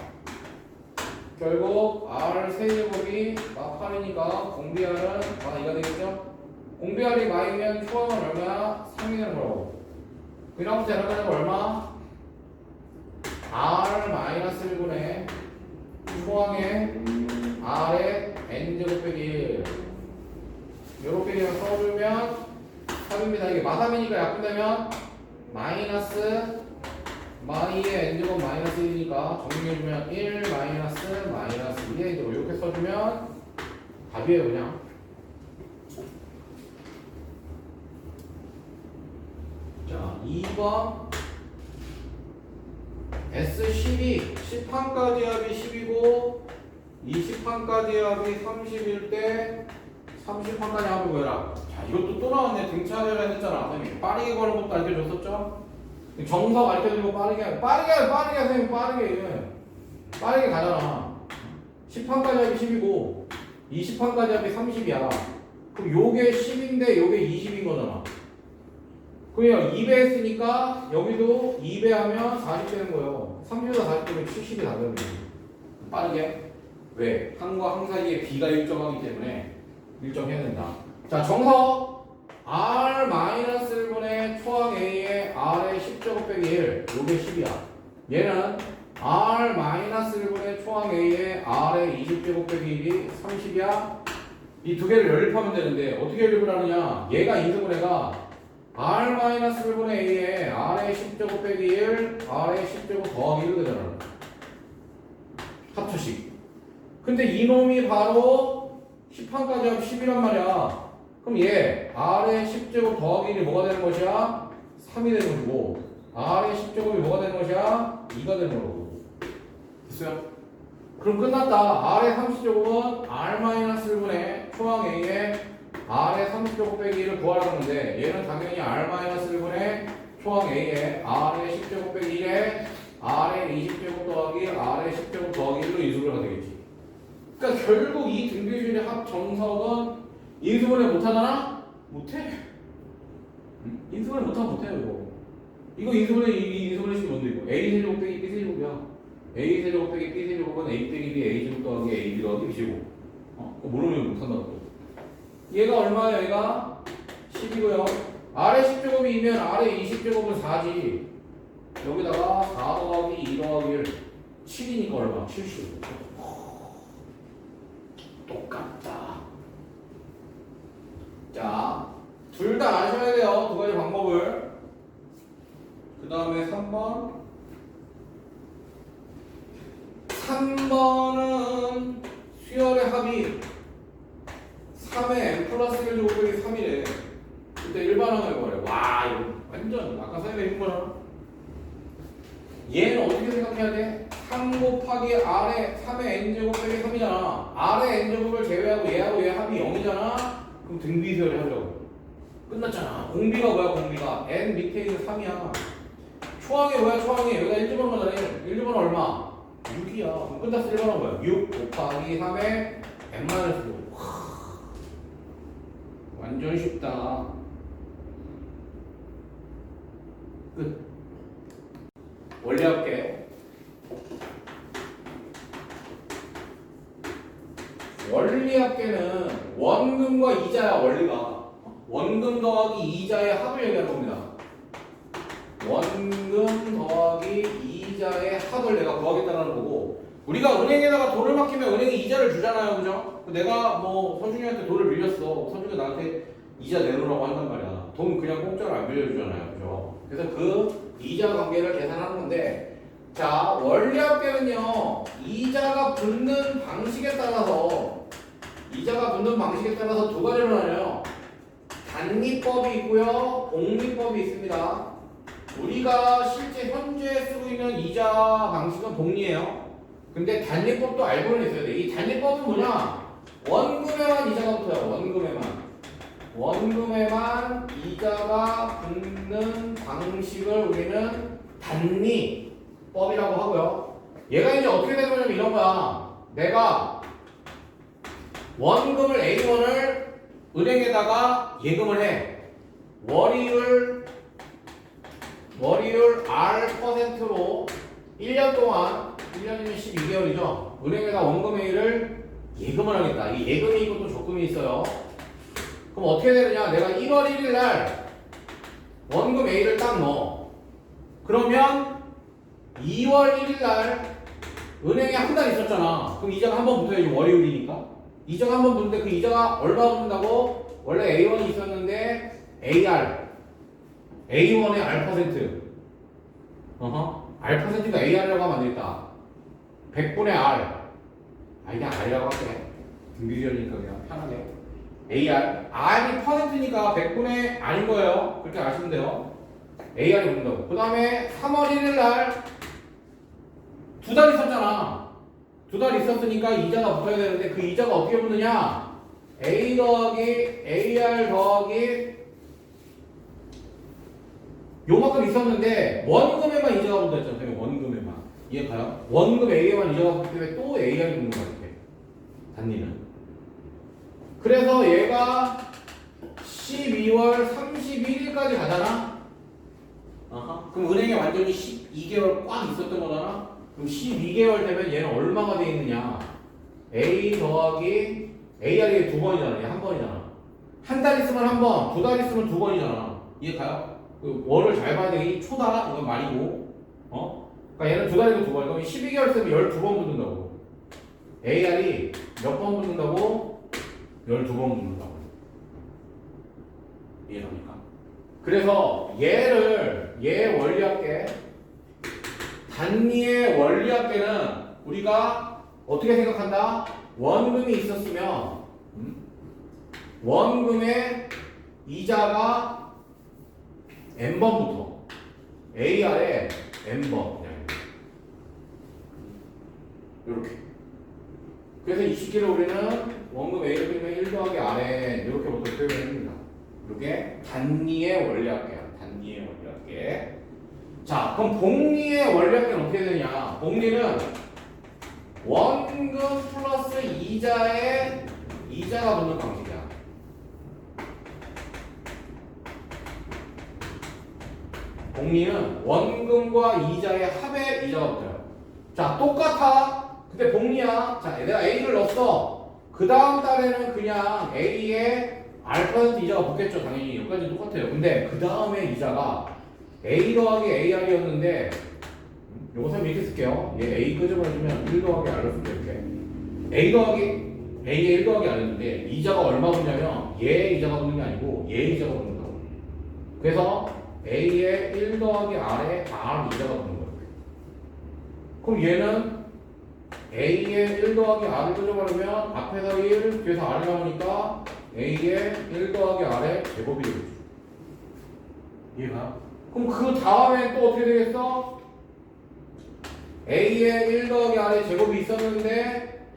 결국 R 세제곱이 8이니까 공비 R은 이가 되겠죠? 공비 R이 마이면 초항은 얼마야? 3이 되는 거라고. 그다음부터 n항까지 얼마? R 마이너스 1분의 초항의 R의 n제곱 빼기 1 요렇게 그냥 써주면 3입니다. 이게 마삼이니까 약분되면 마이너스 마이의 n제곱 마이너스 1이니까 정리해주면 1 마이너스 마이너스 2의 n제곱 이렇게 써주면 답이에요 그냥. 자 2번 S12 10항까지 합이 10이고 20항까지 합이 30일 때 30항까지 합을 구해라. 자 이것도 또 나왔네. 등차례를 했잖아. 선생님 빠르게 거는 것도 알려줬었죠? 정석 알려주는 거 빠르게 선생님 빠르게 가잖아. 10항까지 합이 10이고 20항까지 합이 30이야. 그럼 요게 10인데 요게 20인 거잖아. 그냥 2배 했으니까 여기도 2배 하면 40 되는 거예요. 30에서 40 되면 70이 다 되는 거예요. 빠르게. 왜? 항과 항 사이에 B가 일정하기 때문에 일정해야 된다. 자, 정석 R-1분의 초항 A의 R의 10제곱 빼기 1 요게 10이야. 얘는 R-1분의 초항 A의 R의 20제곱 빼기 1이 30이야. 이 두 개를 연립하면 되는데 어떻게 연립을 하느냐. 얘가 인수분해가 R-1분의 A의 R의 10제곱 빼기 1 R의 10제곱 더하기 1로 되잖아. 합초식. 근데 이놈이 바로 10항까지 하면 10이란 말이야. 그럼 얘 R의 10제곱 더하기 1이 뭐가 되는 것이야? 3이 되는 것이고 R의 10제곱이 뭐가 되는 것이야? 2가 되는 거고. 됐어요? 그럼 끝났다. R의 30제곱은 R-1분의 초항 A의 R의 30제곱 빼기 1을 구하라는 건데 얘는 당연히 R-1분의 초항 A의 R의 10제곱 빼기 1에 R의 20제곱 더하기 R의 10제곱 더하기 1로 인수분해가 되겠지. 그러니까 결국 이 등비율의 합 정석은 인수분해 못하잖아? 못해. 인수분해 못하면 못해요 이거 인수분해 이 인수분해식이 뭔데 이거 A 세제곱 빼기 B 세제곱이야. A 세제곱 빼기 B 세제곱은 A 빼기 B A 제곱 더하기 A B 더하기 B 제곱. 그거 모르면 못한다고. 얘가 얼마야 얘가? 10이고요. R의 10제곱이면 R의 20제곱은 4지. 여기다가 4 더하기 2 더하기 1 7이니까 얼마? 70. 똑같다. 자, 둘 다 아셔야 돼요. 두 가지 방법을. 그 다음에 3번. 3번은 수열의 합이 3의 n 플러스 1 제곱 빼기 3이래. 그때 일반항을 해버려. 와, 이거 완전 아까 선생님이 해본 거잖아. 얘는 어떻게 생각해야 돼? 3 곱하기 R의 3의 n제곱 빼기 3이잖아. R의 n제곱을 제외하고 얘하고 얘 합이 0이잖아. 그럼 등비수열이 하려고. 끝났잖아. 공비가 뭐야 공비가? n 밑에 있는 3이야. 초항이 뭐야 초항이? 여기다 1집어넣은 거잖아. 1집어넣은 얼마? 6이야. 그럼 끝났어. 1번은 뭐야? 6 곱하기 3의 n-6. 완전 쉽다. 끝. 원리할게. 원리합계는 원금과 이자야. 원리가 원금 더하기 이자의 합을 얘기하는 겁니다. 원금 더하기 이자의 합을 내가 구하겠다는 거고, 우리가 은행에다가 돈을 맡기면 은행이 이자를 주잖아요, 그죠? 내가 뭐 서준이한테 돈을 빌렸어. 서준이가 나한테 이자 내놓으라고 한단 말이야. 돈 그냥 공짜로 안 빌려주잖아요. 그죠? 그래서 그 이자 관계를 계산하는 건데, 자, 원리합계는요, 이자가 붙는 방식에 따라서 두 가지로 나뉘어요. 단리법이 있고요, 복리법이 있습니다. 우리가 실제 현재 쓰고 있는 이자 방식은 복리예요. 근데 단리법도 알고는 있어야 돼. 이 단리법은 뭐냐? 원금에만 이자가 붙어요. 원금에만 이자가 붙는 방식을 우리는 단리법이라고 하고요. 얘가 이제 어떻게 되는 거냐면 이런 거야. 내가 원금을 A1을 은행에다가 예금을 해. 월이율 R%로 1년 동안, 1년이면 12개월이죠. 은행에다 원금 A를 예금을 하겠다. 이 예금이 있고 또 적금이 있어요. 그럼 어떻게 되느냐? 내가 1월 1일 날 원금 A를 딱 넣어. 그러면 2월 1일 날 은행에 한 달 있었잖아. 그럼 이자가 한 번 붙어야지. 월요일이니까. 이자가 한 번 붙는데 그 이자가 얼마 붙는다고? 원래 A1이 있었는데 A1의 R%. R%가 AR이라고 하면 안 되겠다. 100분의 R. 그냥 R이라고 할게. 등비주얼이니까 그냥 편하게. R이 퍼센트니까 100분의 R인 거예요. 그렇게 아시면 돼요. AR이 붙는다고. 그 다음에 3월 1일 날 2달 있었잖아. 2달 있었으니까 이자가 붙어야 되는데 그 이자가 어떻게 붙느냐? A 더하기 AR 더하기 요만큼 있었는데 원금에만 이자가 붙어 있잖아요. 원금에만. 이해 가요? 원금 A에만 이자가 붙기 때문에 또 AR이 붙는 거야. 이렇게. 단리는. 그래서 얘가 12월 31일까지 가잖아. 그럼 은행에 완전히 12개월 꽉 있었던 거잖아. 그럼 12개월 되면 얘는 얼마가 돼 있느냐? A 더하기 AR이 두 번이잖아. 얘 한 번이잖아. 한 달 있으면 한 번, 2달 있으면 두 번이잖아. 이해 가요? 그 월을 잘 봐야 돼. 이 초다 이건 말이고, 그러니까 얘는 2달이고 두 번. 그럼 12개월 쓰면 12번 붙는다고. AR이 몇 번 붙는다고? 12번 붙는다고. 이해됩니까? 그래서 얘 원리합계, 단리의 원리합계는 우리가 어떻게 생각한다? 원금이 있었으면 원금의 이자가 n번 붙어. AR에 n번. 이렇게. 그래서 이 식기를 우리는 원금 A를 그리면 1 더하기 R에 이렇게부터 표현합니다. 이렇게 단리의 원리합계야. 단리의 원리합계. 자, 그럼 복리의 원리합계는 어떻게 되냐? 복리는 원금 플러스 이자에 이자가 붙는 방식이야. 복리는 원금과 이자의 합에 이자가 붙어요. 자, 똑같아. 근데 복리야. 자, 내가 A를 넣었어. 그 다음 달에는 그냥 A에 R% 이자가 붙겠죠. 당연히 여기까지 똑같아요. 근데 그 다음에 이자가 A 더하기 AR이었는데 요거 선생님 이렇게 쓸게요. 얘 A 끄집어내주면 1 더하기 R로 쓸게요. 이렇게 A 더하기 A에 1 더하기 R이었는데 이자가 얼마 붙냐면 얘 이자가 붙는 게 아니고 얘 이자가 붙는다고. 그래서 A에 1 더하기 R에 R 이자가 붙는 거예요. 그럼 얘는 A에 1 더하기 R을 끄집어내면 앞에서 1, 뒤에서 R이 나오니까 A에 1 더하기 R의 제곱이 되겠죠. 이해가? 그럼 그 다음에 또 어떻게 되겠어? A에 1 더하기 R의 제곱이 있었는데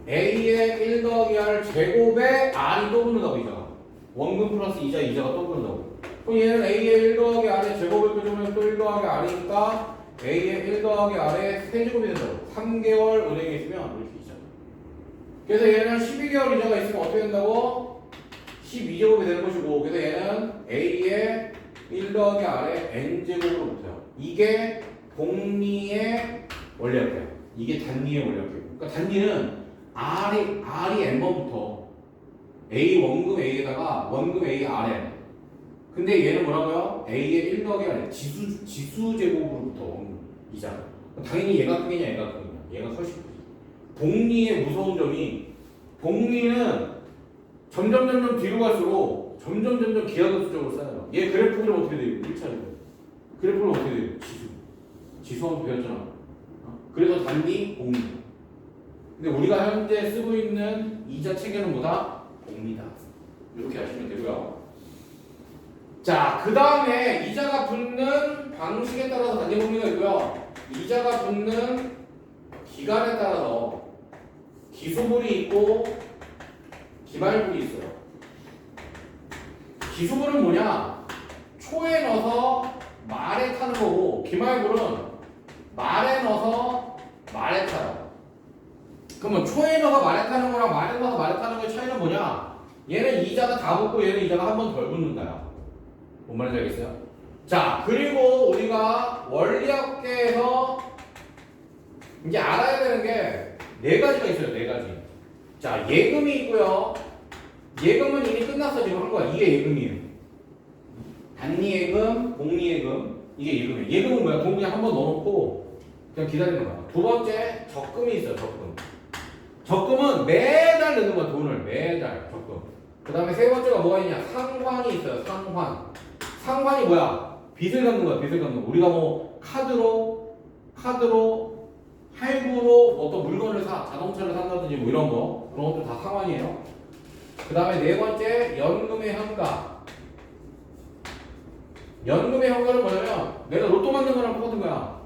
A에 1 더하기 R 제곱에 R이 또 붙는다고. 이자가 원금 플러스 이자가 또 붙는다고. 그럼 얘는 A에 1 더하기 R의 제곱을 끄집어내면 또 1 더하기 R이니까 A에 1 더하기 R의 세제곱이 된다고. 3개월 은행에 있으면 이렇게 있잖아. 그래서 얘는 12개월 이자가 있으면 어떻게 된다고? 12제곱이 되는 것이고, 그래서 얘는 A에 1 더하기 R의 N제곱으로 붙어요. 이게 복리의 원리합계야. 이게 단리의 원리합계고. 그러니까 단리는 R이 N번 붙어. A 원금 A에다가 원금 A R에. 근데 얘는 뭐라고요? A에 1 더하기 R에 지수 제곱으로 붙어. 이자. 당연히 얘가 크겠냐, 얘가 크겠냐. 얘가 훨씬 크지. 복리의 무서운 점이, 복리는 점점 뒤로 갈수록 점점 기하급수적으로 쌓여요. 얘 그래프 그럼 어떻게 돼요? 1차적으로. 그래프는 어떻게 돼요? 지수 한번 배웠잖아. 그래서 단위 공리. 근데 우리가 현재 쓰고 있는 이자 체계는 뭐다? 공리다. 이렇게 하시면 되고요. 자, 그 다음에 이자가 붙는 방식에 따라서 단위 공리가 있고요. 이자가 붙는 기간에 따라서 기수물이 있고 기말물이 있어요. 기수물은 뭐냐? 초에 넣어서 말에 타는 거고, 기말물은 말에 넣어서 말에 타요. 그러면 초에 넣어서 말에 타는 거랑 말에 넣어서 말에 타는 거의 차이는 뭐냐? 얘는 이자가 다 붙고 얘는 이자가 한 번 덜 붙는다요. 뭔 말인지 알겠어요? 자, 그리고 우리가 원리학계에서 이제 알아야 되는 게 네 가지가 있어요. 네 가지. 자, 예금이 있고요. 예금은 이미 끝났어. 지금 한 거야. 이게 예금이에요. 단리예금, 공리예금. 이게 예금이에요. 예금은 뭐야? 돈 그냥 한 번 넣어놓고 그냥 기다리는 거야. 두 번째, 적금이 있어요. 적금. 적금은 매달 넣는 거야. 돈을 매달 적금. 그 다음에 세 번째가 뭐가 있냐? 상환이 있어요. 상환. 상환이 뭐야? 빚을 갚는 거야. 빚을 갚는 거. 우리가 뭐 카드로 할부로 어떤 물건을 사, 자동차를 산다든지 뭐 이런 거, 그런 것도 다 상환이에요. 그 다음에 네 번째, 연금의 현가. 연금의 현가는 뭐냐면 내가 로또 맞는 거랑 똑같은 거야.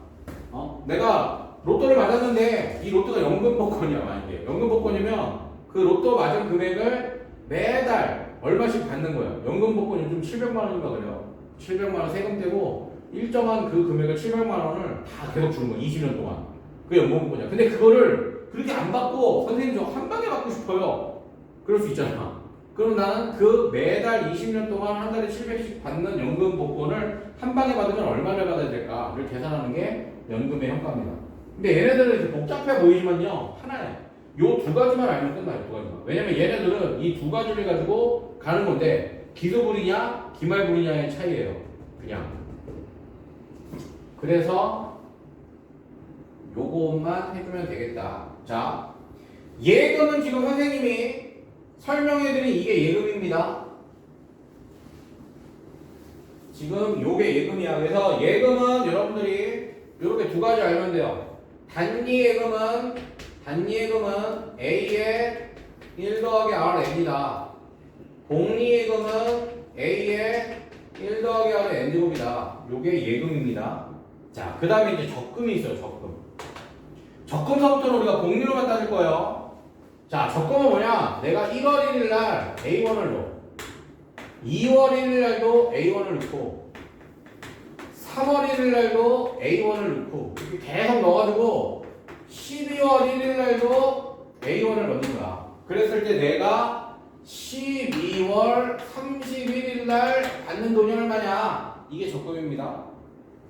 내가 로또를 맞았는데 이 로또가 연금 복권이야. 만약에 연금 복권이면 그 로또 맞은 금액을 매달 얼마씩 받는 거야. 연금 복권이 요즘 700만 원인가 그래요. 700만 원 세금 떼고 일정한 그 금액을 700만 원을 다 계속 주는 거야. 20년 동안. 그게 연금 복권이야. 근데 그거를 그렇게 안 받고 선생님 저 한 방에 받고 싶어요. 그럴 수 있잖아. 그럼 나는 그 매달 20년 동안 한 달에 700씩 받는 연금 복권을 한 방에 받으면 얼마를 받아야 될까를 계산하는 게 연금의 현가입니다. 근데 얘네들은 이렇게 복잡해 보이지만요. 하나예요. 요 두 가지만 알면 끝나요. 두 가지만. 왜냐면 얘네들은 이 두 가지를 가지고 가는 건데 기소불이냐 기말불이냐의 차이예요. 그냥. 그래서 요것만 해주면 되겠다. 자, 예금은 지금 선생님이 설명해드린 이게 예금입니다. 지금 요게 예금이야. 그래서 예금은 여러분들이 요렇게 두 가지 알면 돼요. 단리예금은 A의 1 더하기 RN이다. 공리예금은 A의 1 더하기 R의 N제곱이다. 요게 예금입니다. 자, 그 다음에 이제 적금이 있어요. 적금서부터는 우리가 공리로만 따질 거예요. 자, 적금은 뭐냐? 내가 1월 1일 날 A1을 넣어. 2월 1일 날도 A1을 넣고 3월 1일 날도 A1을 넣고 이렇게 계속 넣어가지고 12월 1일 날도 A1을 넣는 거야. 그랬을 때 내가 12월 31일 날 받는 돈이 얼마냐? 이게 적금입니다.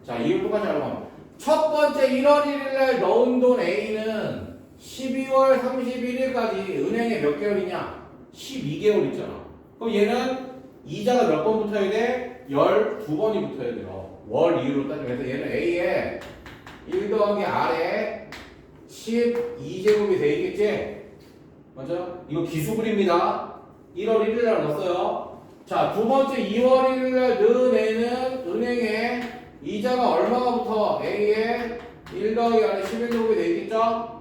자, 이걸 똑같이 알고 가면 첫 번째 1월 1일 날 넣은 돈 A는 12월 31일까지 은행에 몇 개월이냐? 12개월 있잖아. 그럼 얘는 이자가 몇 번 붙어야 돼? 12번이 붙어야 돼요. 월 이후로 따지면. 그래서 얘는 A에 1 더하기 R에 12제곱이 돼 있겠지? 맞아? 이거 기수불입니다. 1월 1일 날 넣었어요. 자, 두 번째 2월 1일 날 넣은 애는 은행에 이자가 얼마가 붙어? A에 1 더하기 R에 11제곱이 돼 있겠죠?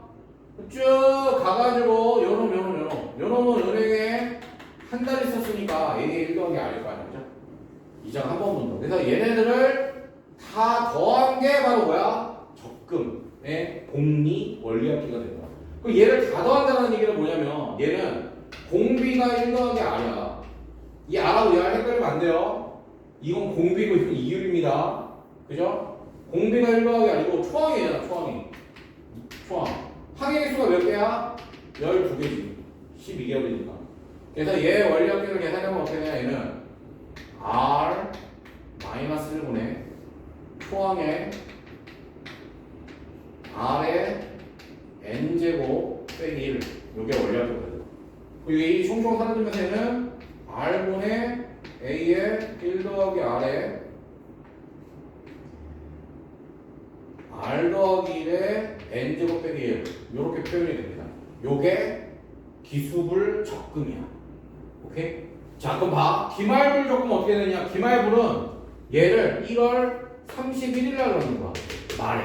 쭉 가가지고 요놈은 은행에 한 달 있었으니까 A에 1 더하기 R일 거 아니야? 그죠? 이자가 한 번 붙는 거. 그래서 얘네들을 다 더한 게 바로 뭐야? 적금의 공리 원리학기가 되는 거야. 그럼 얘를 다 더한다는 얘기는 뭐냐면 얘는 공비가 1 더하기 R이야. 이 R하고 얘랑 헷갈리면 안 돼요. 이건 공비고 이건 이율입니다. 그죠? 공비가 1 더하기 R이고 초항이잖아. 초항. 항의 수가 몇 개야? 12개지. 12개월이니까. 그래서 얘 원리학기를 계산하면 어떻게 되냐? 얘는 R 마이너스 1분의 초항의 R의 N제곱 빼기 1. 요게 원리학기거든. 이게 이 총총 사라지면서 얘는 R분의 A의 1 더하기 R의 R 더하기 1의 N제곱 빼기 1. 요렇게 표현이 됩니다. 요게 기수불 적금이야. 오케이? 자, 그럼 봐. 기말불 조건 어떻게 되냐? 기말불은 얘를 1월 31일 날 넣는 거야. 말해.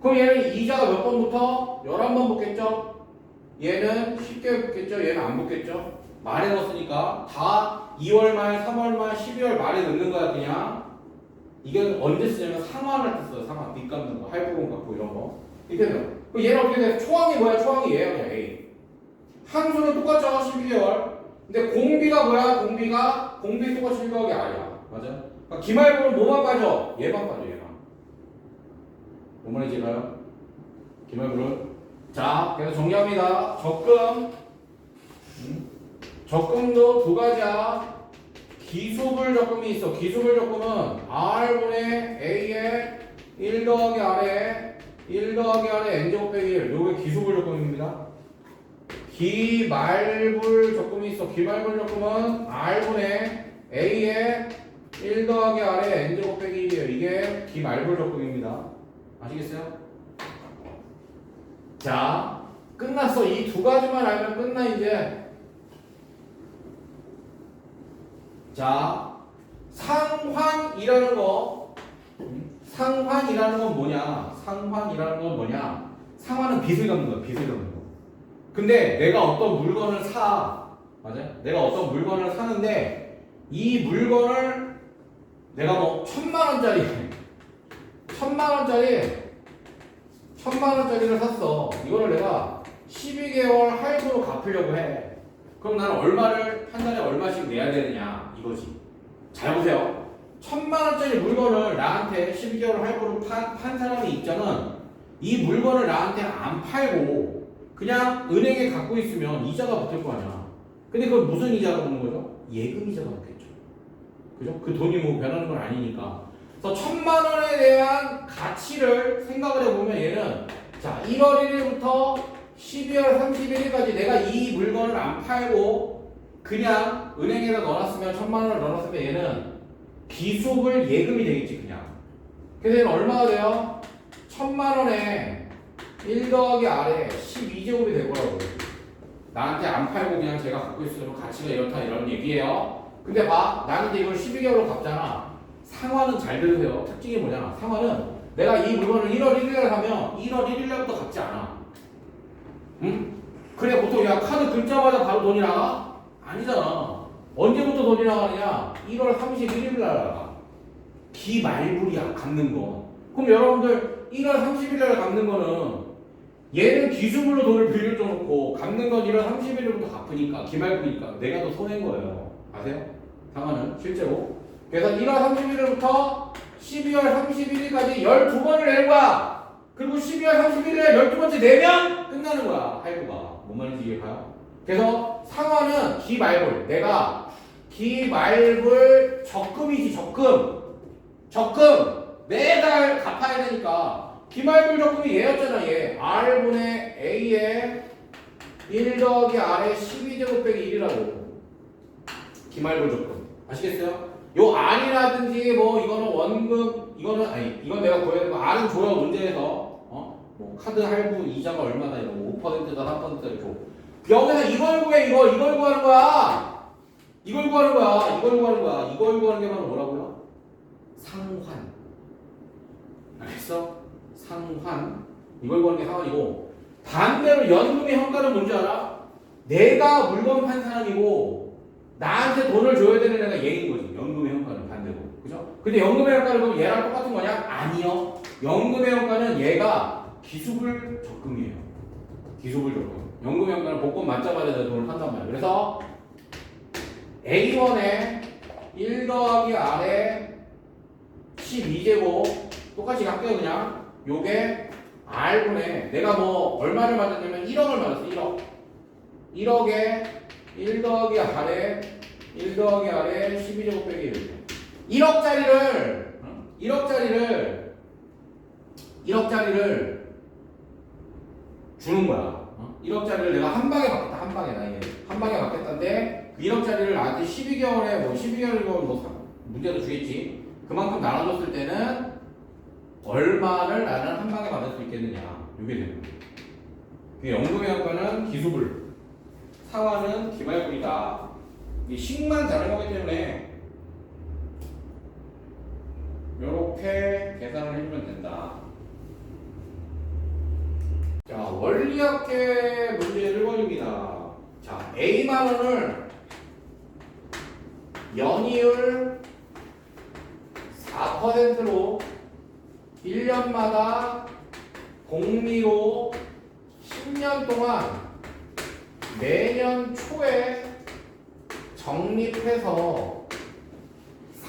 그럼 얘는 이자가 몇 번부터? 11번 붙겠죠? 얘는 10개월 붙겠죠? 얘는 안 붙겠죠? 말에 넣었으니까 다 2월 말, 3월 말, 12월 말에 넣는 거야, 그냥. 이건 언제 쓰냐면 상환할 때 써요. 상환. 빚 갚는 거, 할부금 갚고 이런 거. 이렇게 돼요. 그럼 얘는 어떻게 돼? 초항이 뭐야? 초항이 얘야, 그냥 A. 항수는 똑같죠? 12개월. 근데 공비가 뭐야? 공비 똑같이 1더하기 R이야. 맞아? 그러니까 기말부는 뭐만 빠져? 얘만 빠져, 얘만. 뭔 말인지 알아요? 기말부는. 자, 그래서 정리합니다. 적금도 두 가지야. 기수불 적금이 있어. 기수불 적금은 R분의 A의 1 더하기 R에 1 더하기 R에 N제곱 빼기 1. 요게 기수불 적금입니다. 기말불 적금이 있어. 기말불 적금은 R분의 A의 1 더하기 R에 N제곱 빼기 1이에요. 이게 기말불 적금입니다. 아시겠어요? 자, 끝났어. 이 두 가지만 알면 끝나, 이제. 자, 상환이라는 건 뭐냐? 상환은 빚을 갚는 거야, 빚을 갚는 거. 근데 내가 어떤 물건을 사, 맞아요? 내가 어떤 물건을 사는데 이 물건을 내가 뭐 1,000만 원짜리를 샀어. 이거를 내가 12개월 할부로 갚으려고 해. 그럼 나는 얼마를 한 달에 얼마씩 내야 되느냐 이거지. 잘 보세요. 1,000만 원짜리 물건을 나한테 12개월 할부로 판 사람이 있잖아. 이 물건을 나한테 안 팔고 그냥 은행에 갖고 있으면 이자가 붙을 거 아니야. 근데 그건 무슨 이자가 붙는 거죠? 예금 이자가 붙겠죠. 그죠? 그 돈이 뭐 변하는 건 아니니까. 그래서 1,000만 원에 대한 가치를 생각을 해보면 얘는 자 1월 1일부터 12월 31일까지 내가 이 물건을 안 팔고 그냥 은행에다 넣어놨으면 1,000만 원을 넣어놨으면 얘는 기수불 예금이 되겠지 그냥. 그래서 얘는 얼마가 돼요? 1,000만 원에 1 더하기 R에 12제곱이 될 거라고. 나한테 안 팔고 그냥 제가 갖고 있으면 가치가 이렇다 이런 얘기예요. 근데 봐, 나는 이제 이걸 12개월로 갚잖아. 상환은 잘 들으세요. 특징이 뭐냐? 상환은 내가 이 물건을 1월 1일날 사면 1월 1일날부터 갚지 않아. 응? 그래 보통 야 카드 긁자마자 바로 돈이 나가? 아니잖아. 언제부터 돈이 나가느냐? 1월 31일날 나가. 기말불이야 갚는 거. 그럼 여러분들 1월 30일날 갚는 거는 얘는 기수불로 돈을 빌려줘놓고 갚는 건 1월 30일부터 갚으니까 기말불이니까 내가 더 손해인 거예요. 아세요? 상환은 실제로. 그래서 1월 31일부터 12월 31일까지 12번을 내는 거야. 그리고 12월 31일에 12번째 내면 끝나는 거야. 할부가. 뭔 말인지 이해가요? 그래서 상환은 기말불. 내가 기말불 적금이지 적금. 매달 갚아야 되니까. 기말불 적금이 얘였잖아 얘. R분의 A의 1 더하기 R의 12제곱 빼기 1이라고. 기말불 적금. 아시겠어요? 요 R이라든지 뭐 이거는 원금 이거는 아니 이건 내가 구해야 되고 R은 줘요 문제에서 뭐 카드 할부 이자가 얼마다 이러고 5%다 3%다 이렇게 여기서 이걸 구해 이걸 구하는 거야. 이걸 구하는 게 바로 뭐라고요? 상환. 알겠어? 상환. 이걸 구하는 게 상환이고 반대로 연금의 현가는 뭔지 알아? 내가 물건 판 사람이고 나한테 돈을 줘야 되는 애가 얘인 거지. 연금의 현가는 반대로. 그죠? 근데 연금의 현가는 그럼 얘랑 똑같은 거냐? 아니요. 연금의 현가는 얘가 기수불 적금이에요. 기수불 적금. 연금의 현가는 복권 맞자마자 내 돈을 판단 말이야. 그래서 A1에 1 더하기 R에 12제곱 똑같이 할게요 그냥. 요게 R분의 내가 뭐 얼마를 맞았냐면 1억을 맞았어. 1억에 1 더하기 R에 1 더하기 R에 12제곱 빼기 1. 1억짜리를 주는 거야. 1억짜리를 내가 한 방에 받겠다. 한 방에 받겠다인데 그 1억짜리를 나한테 12개월에 뭐 12개월이고 뭐 문제도 주겠지. 그만큼 나눠줬을 때는 얼마를 나는 한 방에 받을 수 있겠느냐. 이게 되는 거야. 연금의 효과는 기수불, 상환은 기말불이다. 이 식만 다른 거기 때문에 이렇게 계산을 해주면 된다. 자, 원리학계 문제 1번입니다. 자, A만 원을 연이율 4%로 1년마다 공미로 10년 동안 매년 초에 적립해서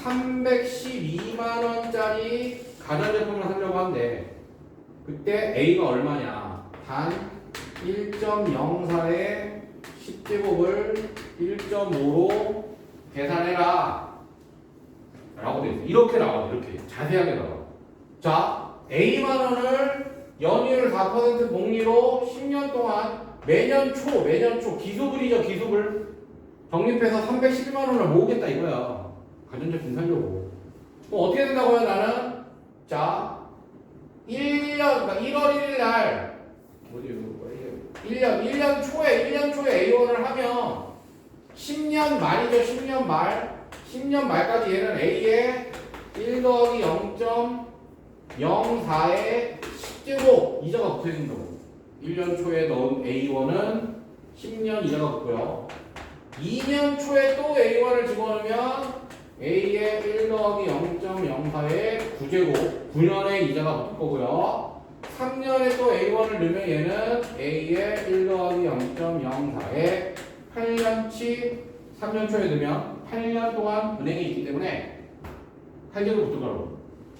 312만 원짜리 가전제품을 사려고 하는데 그때 A가 얼마냐? 단 1.04의 10제곱을 1.5로 계산해라 라고 되어 있어요. 이렇게 나와요. 이렇게 자세하게 나와요. 자, A만 원을 연이율 4% 복리로 10년 동안 매년 초 기수불이죠. 기수불 적립해서 312만 원을 모으겠다 이거야. 가전제품 사려고. 그럼 어떻게 된다고요? 나는 자 1년 그러니까 1월 1일 날 어디 1년 초에 A1을 하면 10년 말이죠. 10년 말까지 얘는 A에 1 더하기 0.04의 10제곱 이자가 붙어있는 거고 1년 초에 넣은 A1은 10년 이자가 붙고요. 2년 초에 또 A1을 집어넣으면 A에 1 더하기 0.04의 9제곱 9년의 이자가 붙을 거고요. 3년에 또 A1을 넣으면 얘는 A에 1 더하기 0.04의 8년치 3년 초에 넣으면 8년 동안 은행에 있기 때문에 8제곱 붙을 거라고.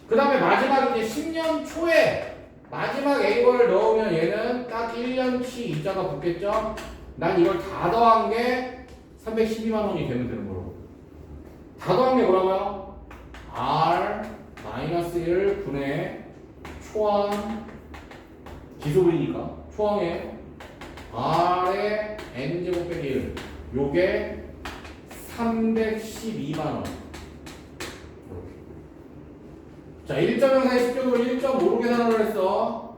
그 다음에 마지막 이제 10년 초에 마지막 A1을 넣으면 얘는 딱 1년치 이자가 붙겠죠? 난 이걸 다 더한 게 312만 원이 되면 되는 거라고. 다 더한 게 뭐라고요? R-1 분의 초항 기소분이니까 초항에 R의 N제곱 빼기 1 요게 312만 원. 자, 1.04의 10제곱을 1.5로 계산하려 했어.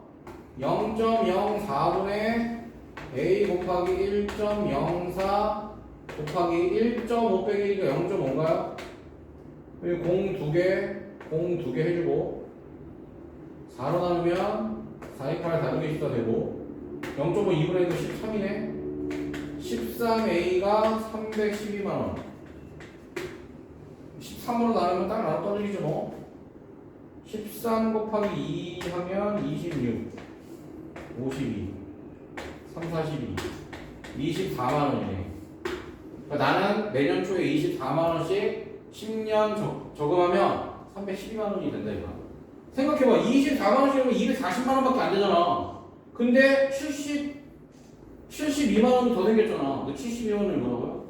0.04분의 A 곱하기 1.04 곱하기 1.5 빼기 1가 0.5인가요? 공 두 개 해주고 4로 나누면 4, 2, 8, 4, 2개 14 되고 0.5 2분의 1은 13이네 13A가 312만원 13으로 나누면 딱 나눠 떨어지죠 뭐 13 곱하기 2 하면 26 52 3, 42 24만원이네. 그러니까 나는 내년 초에 24만원씩 10년 저금하면 312만원이 된다 이거. 생각해봐. 24만원씩이면 240만원밖에 안 되잖아. 근데 72만원이 더 생겼잖아. 그 72만원이 뭐라고요?